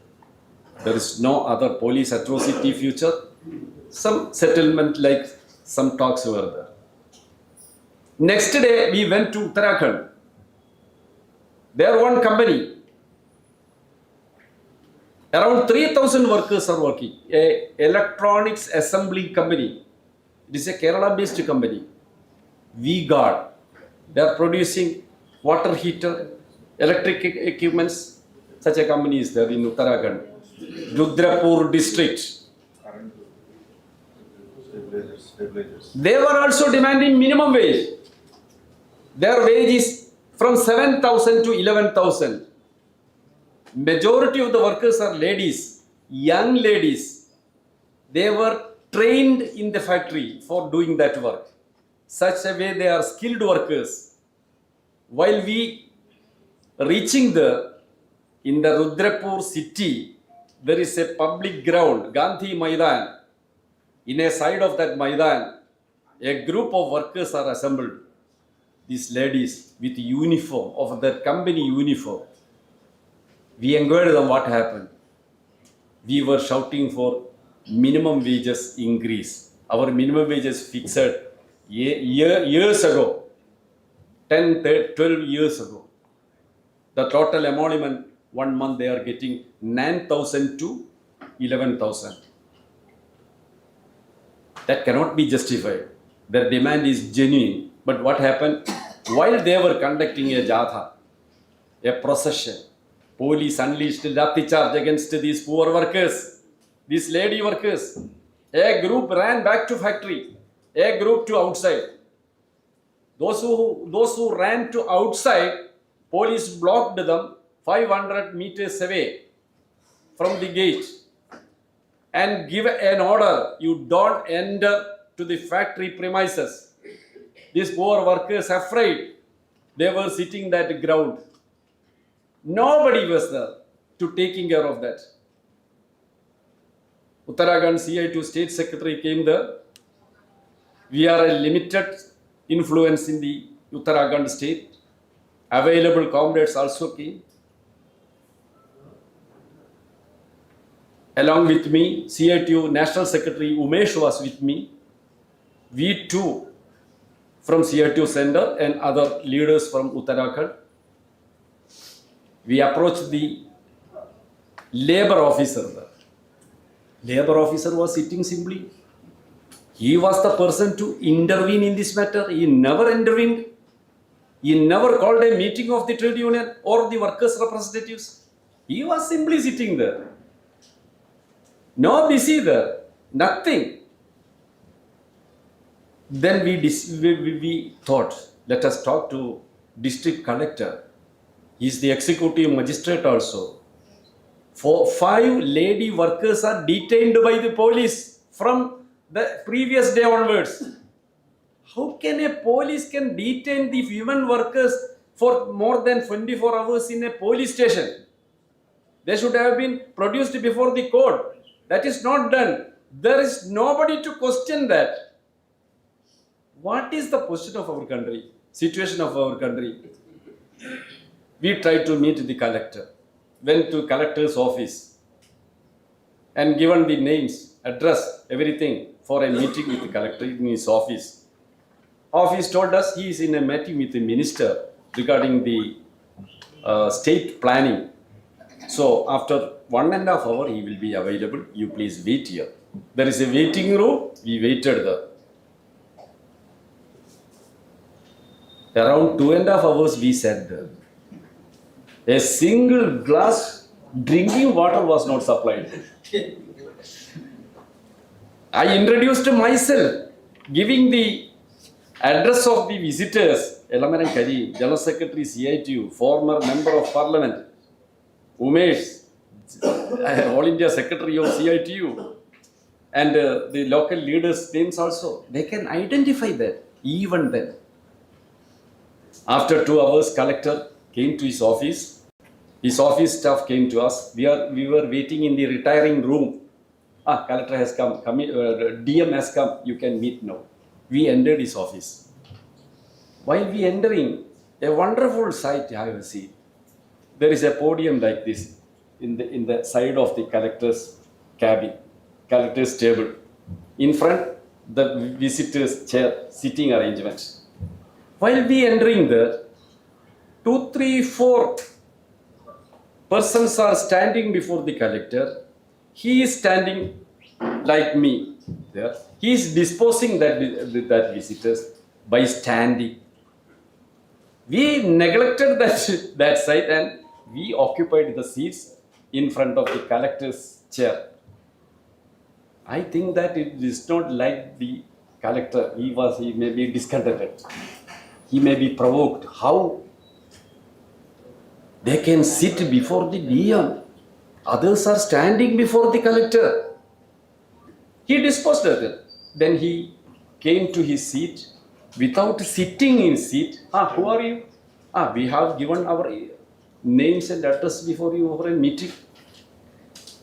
There is no other police atrocity future. Some settlement like some talks were there. Next day we went to Uttarakhand. There one company, around 3,000 workers are working. A electronics assembly company. It is a Kerala-based company. V-Guard. They are producing water heater, electric equipments. Such a company is there in Uttarakhand. Rudrapur district. They were also demanding minimum wage. Their wage is from 7,000 to 11,000. Majority of the workers are ladies, young ladies. They were trained in the factory for doing that work. Such a way they are skilled workers. While we reaching there, in the Rudrapur city, there is a public ground, Gandhi Maidan. In a side of that Maidan, a group of workers are assembled. These ladies with uniform, of their company uniform. We inquired them what happened. We were shouting for minimum wages increase. Our minimum wages fixed years ago, 10, 12 years ago. The total emolument 1 month they are getting 9,000 to 11,000. That cannot be justified. Their demand is genuine. But what happened? While they were conducting a jatha, a procession, police unleashed lathi charge against these poor workers, these lady workers. A group ran back to factory, a group to outside. Those who ran to outside, police blocked them 500 meters away from the gate and give an order, you don't enter to the factory premises. These poor workers afraid. They were sitting that ground. Nobody was there to taking care of that. Uttarakhand CITU State Secretary came there. We are a limited influence in the Uttarakhand state. Available comrades also came. Along with me, CITU National Secretary Umesh was with me. We too, from CITU Center and other leaders from Uttarakhand, we approached the labor officer there. Labor officer was sitting simply. He was the person to intervene in this matter. He never intervened. He never called a meeting of the trade union or the workers' representatives. He was simply sitting there. No busy there, nothing. Then we thought, let us talk to district collector. He is the executive magistrate also. 5 lady workers are detained by the police from the previous day onwards. How can a police can detain the women workers for more than 24 hours in a police station? They should have been produced before the court. That is not done. There is nobody to question that. What is the position of our country? Situation of our country? We tried to meet the collector. Went to collector's office and given the names, address, everything for a meeting with the collector in his office. Office told us he is in a meeting with the minister regarding the state planning. So after 1.5 hours he will be available. You please wait here. There is a waiting room. We waited there. Around 2.5 hours we sat there. A single glass drinking water was not supplied. I introduced myself, giving the address of the visitors. Elamaram Kareem, General Secretary CITU, former Member of Parliament. Umesh, All India Secretary of CITU. And the local leaders' names also. They can identify that, even then. After 2 hours, collector came to his office. His office staff came to us. We were waiting in the retiring room. Collector has come. DM has come. You can meet now. we entered his office. While we entering, a wonderful sight I have seen. There is a podium like this in the side of the collector's cabin, collector's table. In front, the visitor's chair, sitting arrangement. While we entering there, 2, 3, 4 persons are standing before the collector. He is standing like me there. He is disposing that visitors by standing. We neglected that side and we occupied the seats in front of the collector's chair. I think that it is not like the collector. He may be discontented. He may be provoked. How they can sit before the DM? Others are standing before the collector. He disposed of it. Then he came to his seat without sitting in seat. Who are you? We have given our names and address before you for a meeting.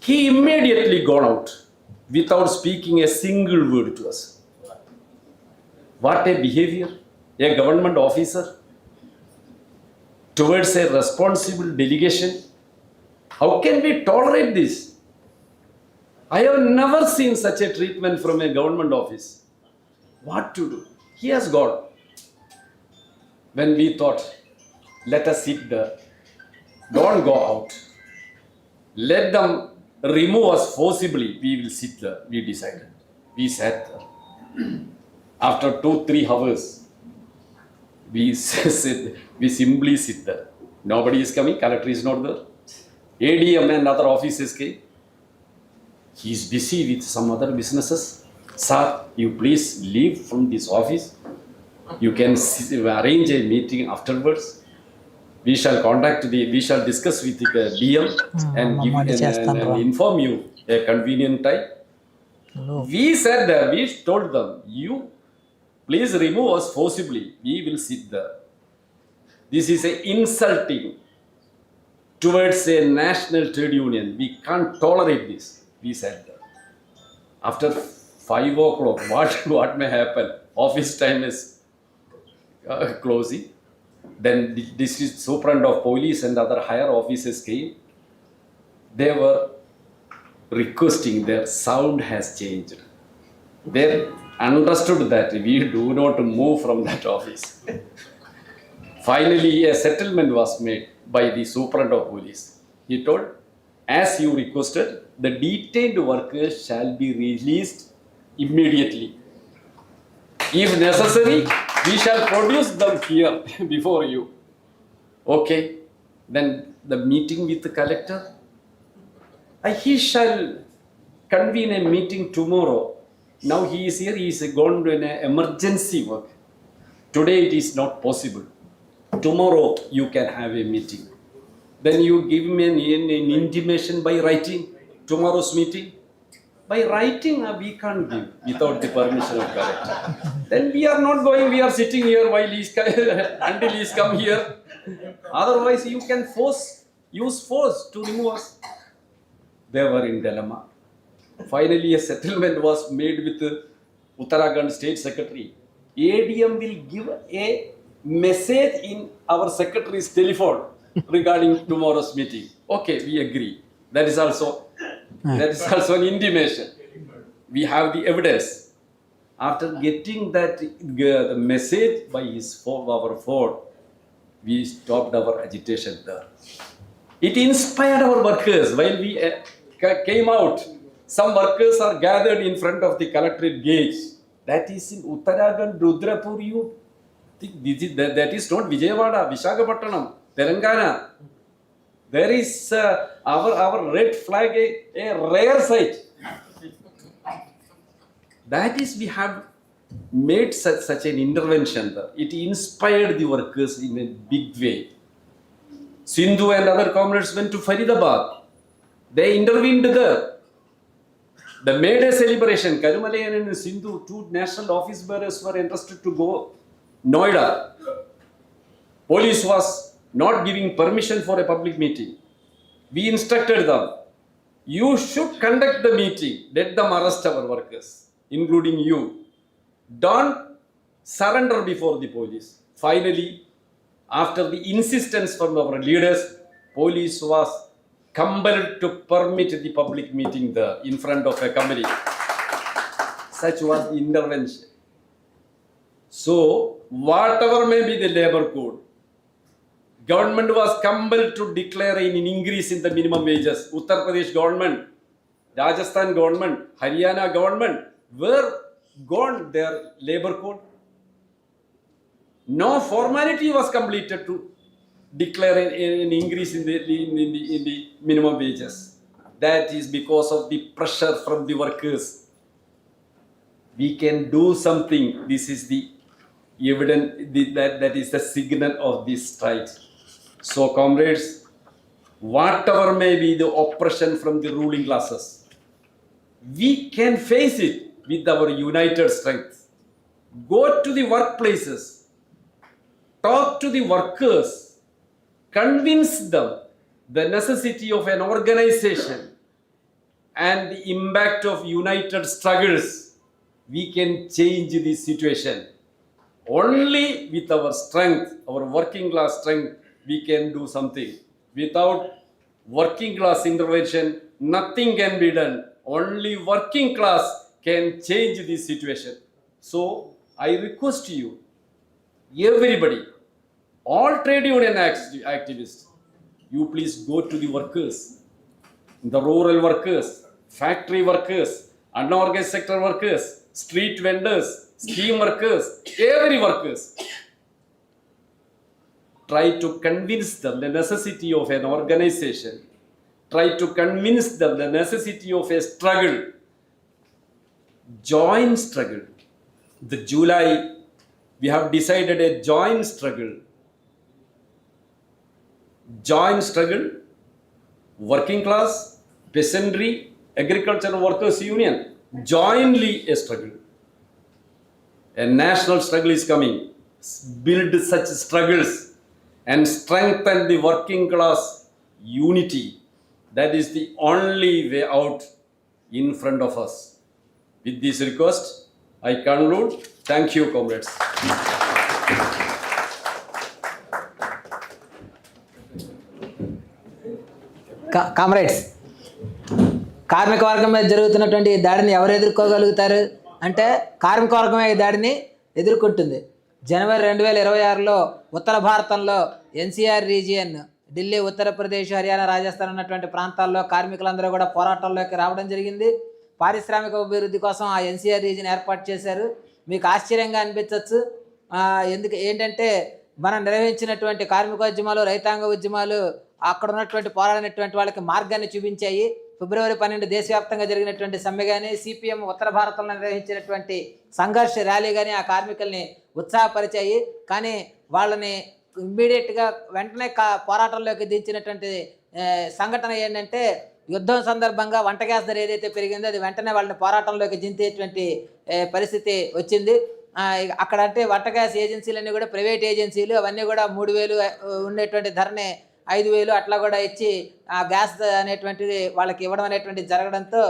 He immediately gone out without speaking a single word to us. What a behavior, a government officer towards a responsible delegation. How can we tolerate this? I have never seen such a treatment from a government office. What to do? He has gone. When we thought, let us sit there, don't go out. Let them remove us forcibly, we will sit there. We decided. We sat there. After 2-3 hours, we simply sit there. Nobody is coming, collector is not there. ADM and other offices came. He is busy with some other businesses. Sir, you please leave from this office. You can arrange a meeting afterwards. We shall discuss with the DM and inform you a convenient time. We said that, we told them, you please remove us forcibly. We will sit there. This is a insulting towards a national trade union. We can't tolerate this. We said that. After 5 o'clock, what may happen? Office time is closing. Then the district superintendent of police and other higher officers came. They were requesting, their sound has changed. They understood that we do not move from that office. Finally, a settlement was made by the superintendent of police. He told, as you requested, the detained workers shall be released immediately. If necessary, we shall produce them here before you. Okay. Then the meeting with the collector. He shall convene a meeting tomorrow. Now he is here, he is gone to an emergency work. Today it is not possible. Tomorrow you can have a meeting. Then you give me an intimation by writing tomorrow's meeting. By writing, we can't give without the permission of collector. Then we are not going, we are sitting here while until he is come here. Otherwise, you can use force to remove us. They were in dilemma. Finally, a settlement was made with the Uttarakhand State Secretary. ADM will give a message in our secretary's telephone regarding tomorrow's meeting. Okay, we agree. That is also an intimation. We have the evidence. After getting that the message by our phone, we stopped our agitation there. It inspired our workers. While we came out, some workers are gathered in front of the collectorate gate. That is in Uttarakhand, Rudrapur. You think that is not Vijayawada, Visakhapatnam, Telangana. There is our red flag, a rare sight. That is, we have made such an intervention. It inspired the workers in a big way. Sindhu and other comrades went to Faridabad. They intervened there. The May Day celebration, Karumalayan and Sindhu, 2 national office bearers were entrusted to go Noida. Police was not giving permission for a public meeting. We instructed them, you should conduct the meeting, let them arrest our workers, including you. Don't surrender before the police. Finally, after the insistence from our leaders, police was compelled to permit the public meeting there in front of a company. Such was the intervention. So, whatever may be the labor code, government was compelled to declare an increase in the minimum wages. Uttar Pradesh government, Rajasthan government, Haryana government were gone their labor code. No formality was completed to declare an increase in the minimum wages. That is because of the pressure from the workers. We can do something. This is the evidence, that is the signal of this strike. So, comrades, whatever may be the oppression from the ruling classes, we can face it with our united strength. Go to the workplaces, talk to the workers, convince them the necessity of an organization and the impact of united struggles. We can change this situation. Only with our strength, our working class strength, we can do something. Without working class intervention, nothing can be done. Only working class can change this situation. So, I request you, everybody, all trade union activists, you please go to the workers, the rural workers, factory workers, unorganized sector workers, street vendors, scheme workers, every workers. Try to convince them the necessity of an organization. Try to convince them the necessity of a struggle. Joint struggle. The July, we have decided a joint struggle. Joint struggle, working class, peasantry, agricultural workers union, jointly a struggle. A national struggle is coming. Build such struggles and strengthen the working class unity. That is the only way out in front of us. With this request, I conclude. Thank you, comrades. Comrades, కార్మిక వర్గం మీద జరుగుతున్నటువంటి దాడిని ఎవరు ఎదుర్కోగలుగుతారు అంటే కార్మిక వర్గమే ఈ దాడిని ఎదుర్కొంటుంది. జనవరి 2026లో ఉత్తర భారతంలో ఎన్సీఆర్ రీజియన్, ఢిల్లీ, ఉత్తరప్రదేశ్, హర్యానా, రాజస్థాన్ ఉన్నటువంటి ప్రాంతాల్లో కార్మికులందరూ కూడా పోరాటంలోకి రావడం జరిగింది. పారిశ్రామిక అభివృద్ధి కోసం ఆ ఎన్సీఆర్ రీజియన్ ఏర్పాటు చేశారు. మీకు ఆశ్చర్యంగా అనిపించవచ్చు. ఏంటంటే మనం నిర్వహించినటువంటి కార్మికోద్యమాలు, రైతాంగ ఉద్యమాలు అక్కడ ఉన్నటువంటి పోరాడినటువంటి వాళ్ళకి మార్గాన్ని చూపించాయి. ఫిబ్రవరి 12 దేశవ్యాప్తంగా జరిగినటువంటి సమ్మె కానీ, సిపిఎం ఉత్తర భారతంలో నిర్వహించినటువంటి సంఘర్ష ర్యాలీ కానీ ఆ కార్మికుల్ని ఉత్సాహపరిచాయి. కానీ వాళ్ళని ఇమ్మీడియట్గా వెంటనే పోరాటంలోకి దించినటువంటి సంఘటన ఏంటంటే, యుద్ధం సందర్భంగా వంట గ్యాస్ ధర ఏదైతే పెరిగిందో అది వెంటనే వాళ్ళని పోరాటంలోకి దించేటువంటి పరిస్థితి వచ్చింది. అక్కడ అంటే వంట గ్యాస్ ఏజెన్సీలన్నీ కూడా ప్రైవేట్ ఏజెన్సీలు, అవన్నీ కూడా 3000 ఉండేటువంటి ధరని 5000 అట్లా కూడా ఇచ్చి ఆ గ్యాస్ అనేటువంటిది వాళ్ళకి ఇవ్వడం అనేటువంటిది జరగడంతో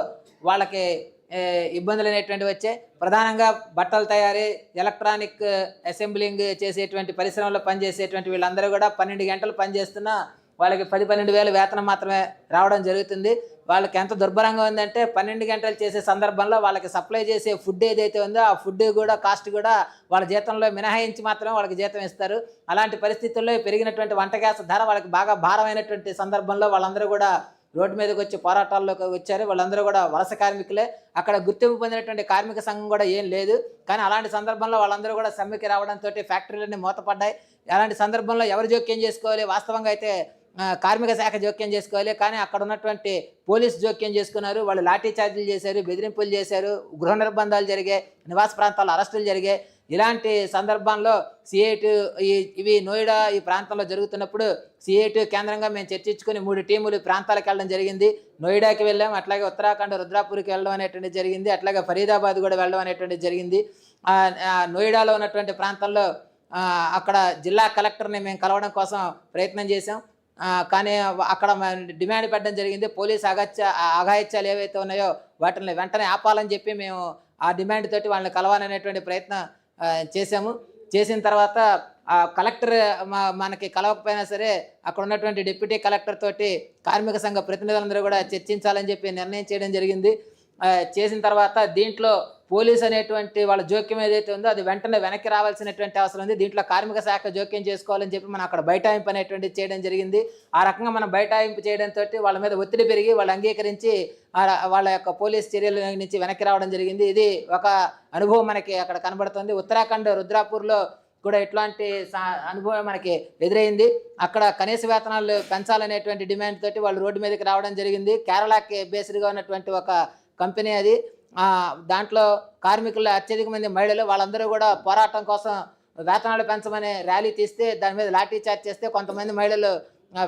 వాళ్ళకి ఇబ్బందులు అనేటువంటివి వచ్చాయి. ప్రధానంగా బట్టల తయారీ, ఎలక్ట్రానిక్ అసెంబ్లింగ్ చేసేటువంటి పరిశ్రమలో పనిచేసేటువంటి వీళ్ళందరూ కూడా 12 గంటలు పనిచేస్తున్నా వాళ్ళకి 10-12 వేల వేతనం మాత్రమే రావడం జరుగుతుంది. వాళ్ళకి ఎంత దుర్భరంగా ఉందంటే 12 గంటలు చేసే సందర్భంలో వాళ్ళకి సప్లై చేసే ఫుడ్ ఏదైతే ఉందో ఆ ఫుడ్ కూడా కాస్ట్ కూడా వాళ్ళ జీతంలో మినహాయించి మాత్రమే వాళ్ళకి జీతం ఇస్తారు. అలాంటి పరిస్థితుల్లో పెరిగినటువంటి వంట గ్యాస్ ధర వాళ్ళకి బాగా భారమైనటువంటి సందర్భంలో వాళ్ళందరూ కూడా రోడ్డు మీదకి వచ్చి పోరాటాల్లోకి వచ్చారు. వాళ్ళందరూ కూడా వలస కార్మికులే. అక్కడ గుర్తింపు పొందినటువంటి కార్మిక సంఘం కూడా ఏం లేదు. కానీ అలాంటి సందర్భంలో వాళ్ళందరూ కూడా సమ్మెకి రావడంతో ఫ్యాక్టరీలన్నీ మూతపడ్డాయి. అలాంటి సందర్భంలో ఎవరు జోక్యం చేసుకోవాలి? వాస్తవంగా అయితే కార్మిక శాఖ జోక్యం చేసుకోవాలి. కానీ అక్కడ ఉన్నటువంటి పోలీసు జోక్యం చేసుకున్నారు. వాళ్ళు లాఠీ చార్జీలు చేశారు, బెదిరింపులు చేశారు, గృహ నిర్బంధాలు జరిగాయి, నివాస ప్రాంతాల్లో అరెస్టులు జరిగాయి. ఇలాంటి సందర్భంలో CITU ఇవి నోయిడా ఈ ప్రాంతంలో జరుగుతున్నప్పుడు CITU కేంద్రంగా మేము చర్చించుకుని 3 టీములు ప్రాంతాలకు వెళ్ళడం జరిగింది. నోయిడాకి వెళ్ళాం, అట్లాగే ఉత్తరాఖండ్ రుద్రాపూర్కి వెళ్ళడం అనేటువంటిది జరిగింది, అట్లాగే ఫరీదాబాద్ కూడా వెళ్ళడం అనేటువంటిది జరిగింది. నోయిడాలో ఉన్నటువంటి ప్రాంతంలో అక్కడ జిల్లా కలెక్టర్ని మేము కలవడం కోసం ప్రయత్నం చేసాం. కానీ అక్కడ డిమాండ్ పెట్టడం జరిగింది. పోలీసు అఘాయిత్యాలు ఏవైతే ఉన్నాయో వాటిని వెంటనే ఆపాలని చెప్పి మేము ఆ డిమాండ్ తోటి వాళ్ళని కలవాలనేటువంటి ప్రయత్నం చేసాము. చేసిన తర్వాత కలెక్టర్ మనకి కలవకపోయినా సరే అక్కడ ఉన్నటువంటి డిప్యూటీ కలెక్టర్ తోటి కార్మిక సంఘ ప్రతినిధులందరూ కూడా చర్చించాలని చెప్పి నిర్ణయం చేయడం జరిగింది. చేసిన తర్వాత దీంట్లో పోలీస్ అనేటువంటి వాళ్ళ జోక్యం ఏదైతే ఉందో అది వెంటనే వెనక్కి రావాల్సినటువంటి అవసరం ఉంది. దీంట్లో కార్మిక శాఖ జోక్యం చేసుకోవాలని చెప్పి మనం అక్కడ బైఠాయింపు అనేటువంటిది చేయడం జరిగింది. ఆ రకంగా మనం బైఠాయింపు చేయడంతో వాళ్ళ మీద ఒత్తిడి పెరిగి వాళ్ళు అంగీకరించి వాళ్ళ యొక్క పోలీస్ చర్యల నుంచి వెనక్కి రావడం జరిగింది. ఇది ఒక అనుభవం మనకి అక్కడ కనబడుతుంది. ఉత్తరాఖండ్ రుద్రాపూర్లో కూడా ఇట్లాంటి అనుభవం మనకి ఎదురైంది. అక్కడ కనీస వేతనాలు పెంచాలనేటువంటి డిమాండ్ తోటి వాళ్ళు రోడ్డు మీదకి రావడం జరిగింది. కేరళకి బేస్డ్గా ఉన్నటువంటి ఒక కంపెనీ అది. దాంట్లో కార్మికులు అత్యధిక మంది మహిళలు, వాళ్ళందరూ కూడా పోరాటం కోసం వేతనాలు పెంచమని ర్యాలీ తీస్తే దాని మీద లాఠీ చార్జ్ చేస్తే కొంతమంది మహిళలు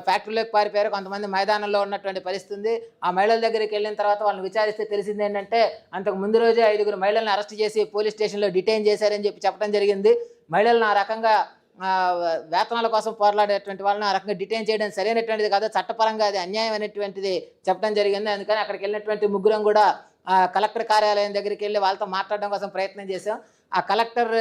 ఫ్యాక్టరీలోకి పారిపోయారు, కొంతమంది మైదానంలో ఉన్నటువంటి పరిస్థితి. ఆ మహిళల దగ్గరికి వెళ్ళిన తర్వాత వాళ్ళని విచారిస్తే తెలిసింది ఏంటంటే అంతకు ముందు రోజే 5 మహిళలను అరెస్ట్ చేసి పోలీస్ స్టేషన్లో డిటైన్ చేశారని చెప్పి చెప్పడం జరిగింది. మహిళలను ఆ రకంగా వేతనాల కోసం పోరాడేటువంటి వాళ్ళని ఆ రకంగా డిటైన్ చేయడం సరైనటువంటిది కాదు, చట్టపరంగా అది అన్యాయం అనేటువంటిది చెప్పడం జరిగింది. అందుకని అక్కడికి వెళ్ళినటువంటి ముగ్గురం కూడా కలెక్టర్ కార్యాలయం దగ్గరికి వెళ్ళి వాళ్ళతో మాట్లాడడం కోసం ప్రయత్నం చేశాం. ఆ కలెక్టర్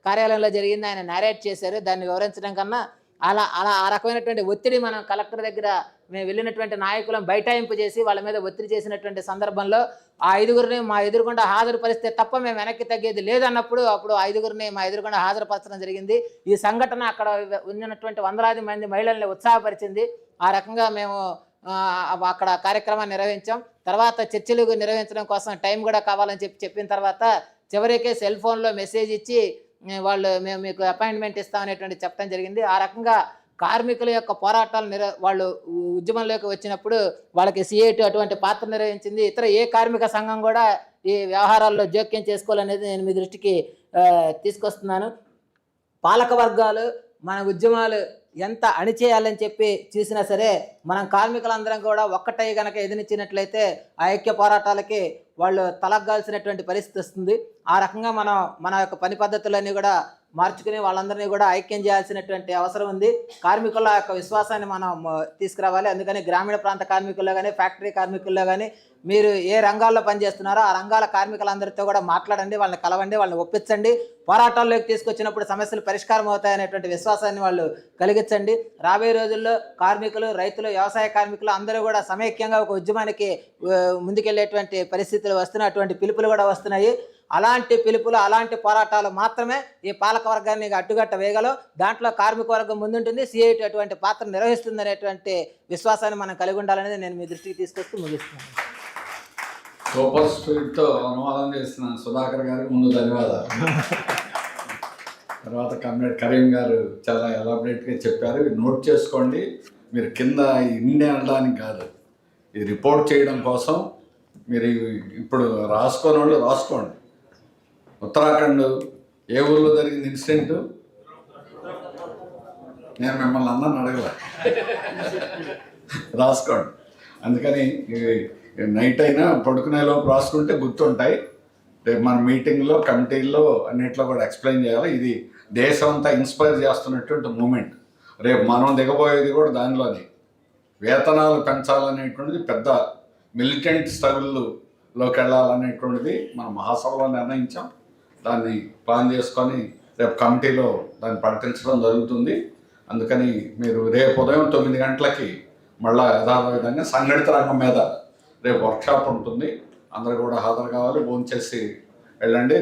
కార్యాలయంలో జరిగింది ఆయన నేరేట్ చేశారు. దాన్ని వివరించడం కన్నా ఆ రకమైనటువంటి ఒత్తిడి మనం కలెక్టర్ దగ్గర మేము వెళ్ళినటువంటి నాయకులను బైఠాయింపు చేసి వాళ్ళ మీద ఒత్తిడి చేసినటువంటి సందర్భంలో ఆ 5గురిని మా ఎదురుగుండా హాజరుపరిస్తే తప్ప మేము వెనక్కి తగ్గేది లేదన్నప్పుడు అప్పుడు 5గురిని మా ఎదురుగుండా హాజరుపరచడం జరిగింది. ఈ సంఘటన అక్కడ ఉన్నటువంటి వందలాది మంది మహిళల్ని ఉత్సాహపరిచింది. ఆ రకంగా మేము అక్కడ కార్యక్రమాన్ని నిర్వహించాం. తర్వాత చర్చలు నిర్వహించడం కోసం టైం కూడా కావాలని చెప్పిన తర్వాత చివరికి సెల్ ఫోన్లో మెసేజ్ ఇచ్చి వాళ్ళు మేము మీకు అపాయింట్మెంట్ ఇస్తామనేటువంటి చెప్పడం జరిగింది. ఆ రకంగా కార్మికుల యొక్క పోరాటాలు వాళ్ళు ఉద్యమంలోకి వచ్చినప్పుడు వాళ్ళకి CITU అటువంటి పాత్ర నిర్వహించింది. ఇతర ఏ కార్మిక సంఘం కూడా ఈ వ్యవహారాల్లో జోక్యం చేసుకోవాలనేది నేను మీ దృష్టికి తీసుకొస్తున్నాను. పాలక వర్గాలు మన ఉద్యమాలు ఎంత అణిచేయాలని చెప్పి చూసినా సరే మనం కార్మికులందరం కూడా ఒక్కటై గనక ఎదిరించినట్లయితే ఆ ఐక్య పోరాటాలకి వాళ్ళు తలగ్గాల్సినటువంటి పరిస్థితి వస్తుంది. ఆ రకంగా మనం మన యొక్క పని పద్ధతులన్నీ కూడా మార్చుకుని వాళ్ళందరినీ కూడా ఐక్యం చేయాల్సినటువంటి అవసరం ఉంది. కార్మికుల యొక్క విశ్వాసాన్ని మనం తీసుకురావాలి. అందుకని గ్రామీణ ప్రాంత కార్మికుల్లో కానీ ఫ్యాక్టరీ కార్మికుల్లో కానీ మీరు ఏ రంగాల్లో పనిచేస్తున్నారో ఆ రంగాల కార్మికులందరితో కూడా మాట్లాడండి, వాళ్ళని కలవండి, వాళ్ళని ఒప్పించండి. పోరాటాల్లోకి తీసుకొచ్చినప్పుడు సమస్యలు పరిష్కారం అవుతాయనేటువంటి విశ్వాసాన్ని వాళ్ళు కలిగించండి. రాబోయే రోజుల్లో కార్మికులు, రైతులు, వ్యవసాయ కార్మికులు అందరూ కూడా సమైక్యంగా ఒక ఉద్యమానికి ముందుకెళ్ళేటువంటి పరిస్థితులు వస్తున్నాయి. అటువంటి పిలుపులు కూడా వస్తున్నాయి. అలాంటి పిలుపులు, అలాంటి పోరాటాలు మాత్రమే ఈ పాలక వర్గాన్ని అడ్డుగట్ట వేయగలవు. దాంట్లో కార్మిక వర్గం ముందుంటుంది, CITU అటువంటి పాత్ర నిర్వహిస్తుంది అనేటువంటి విశ్వాసాన్ని మనం కలిగి ఉండాలనేది నేను మీ దృష్టికి తీసుకొస్తూ ముగిస్తున్నాను. సూపర్ స్పీడ్తో అనువాదం చేసిన సుధాకర్ గారికి ముందు ధన్యవాదాలు. తర్వాత కమ్రేడ్ కరీం గారు చాలా ఎలాబరేట్గా చెప్పారు. నోట్ చేసుకోండి. మీరు కింద ఇన్ని అనడానికి కాదు, ఇది రిపోర్ట్ చేయడం కోసం మీరు ఇప్పుడు రాసుకోని వాళ్ళు రాసుకోండి. ఉత్తరాఖండ్ ఏ ఊళ్ళో జరిగింది ఇన్సిడెంట్? నేను మిమ్మల్ని అందరిని అడగల, రాసుకోండి. అందుకని నైట్ అయినా పడుకునేలోపు రాసుకుంటే గుర్తుంటాయి. రేపు మన మీటింగ్లో, కమిటీల్లో అన్నింటిలో కూడా ఎక్స్ప్లెయిన్ చేయాలి. ఇది దేశం అంతా ఇన్స్పైర్ చేస్తున్నటువంటి మూమెంట్. రేపు మనం దిగబోయేది కూడా దానిలోనే. వేతనాలు పెంచాలనేటువంటిది పెద్ద మిలిటెంట్ స్ట్రగుల్లోకి వెళ్ళాలనేటువంటిది మనం మహాసభలో నిర్ణయించాం. దాన్ని ప్లాన్ చేసుకొని రేపు కమిటీలో దాన్ని ప్రకటించడం జరుగుతుంది. అందుకని మీరు రేపు ఉదయం 9 గంటలకి మళ్ళీ యథావిధంగా సంఘటిత రంగం మీద రేపు వర్క్షాప్ ఉంటుంది. అందరూ కూడా హాజరు కావాలి. భోంచేసి వెళ్ళండి.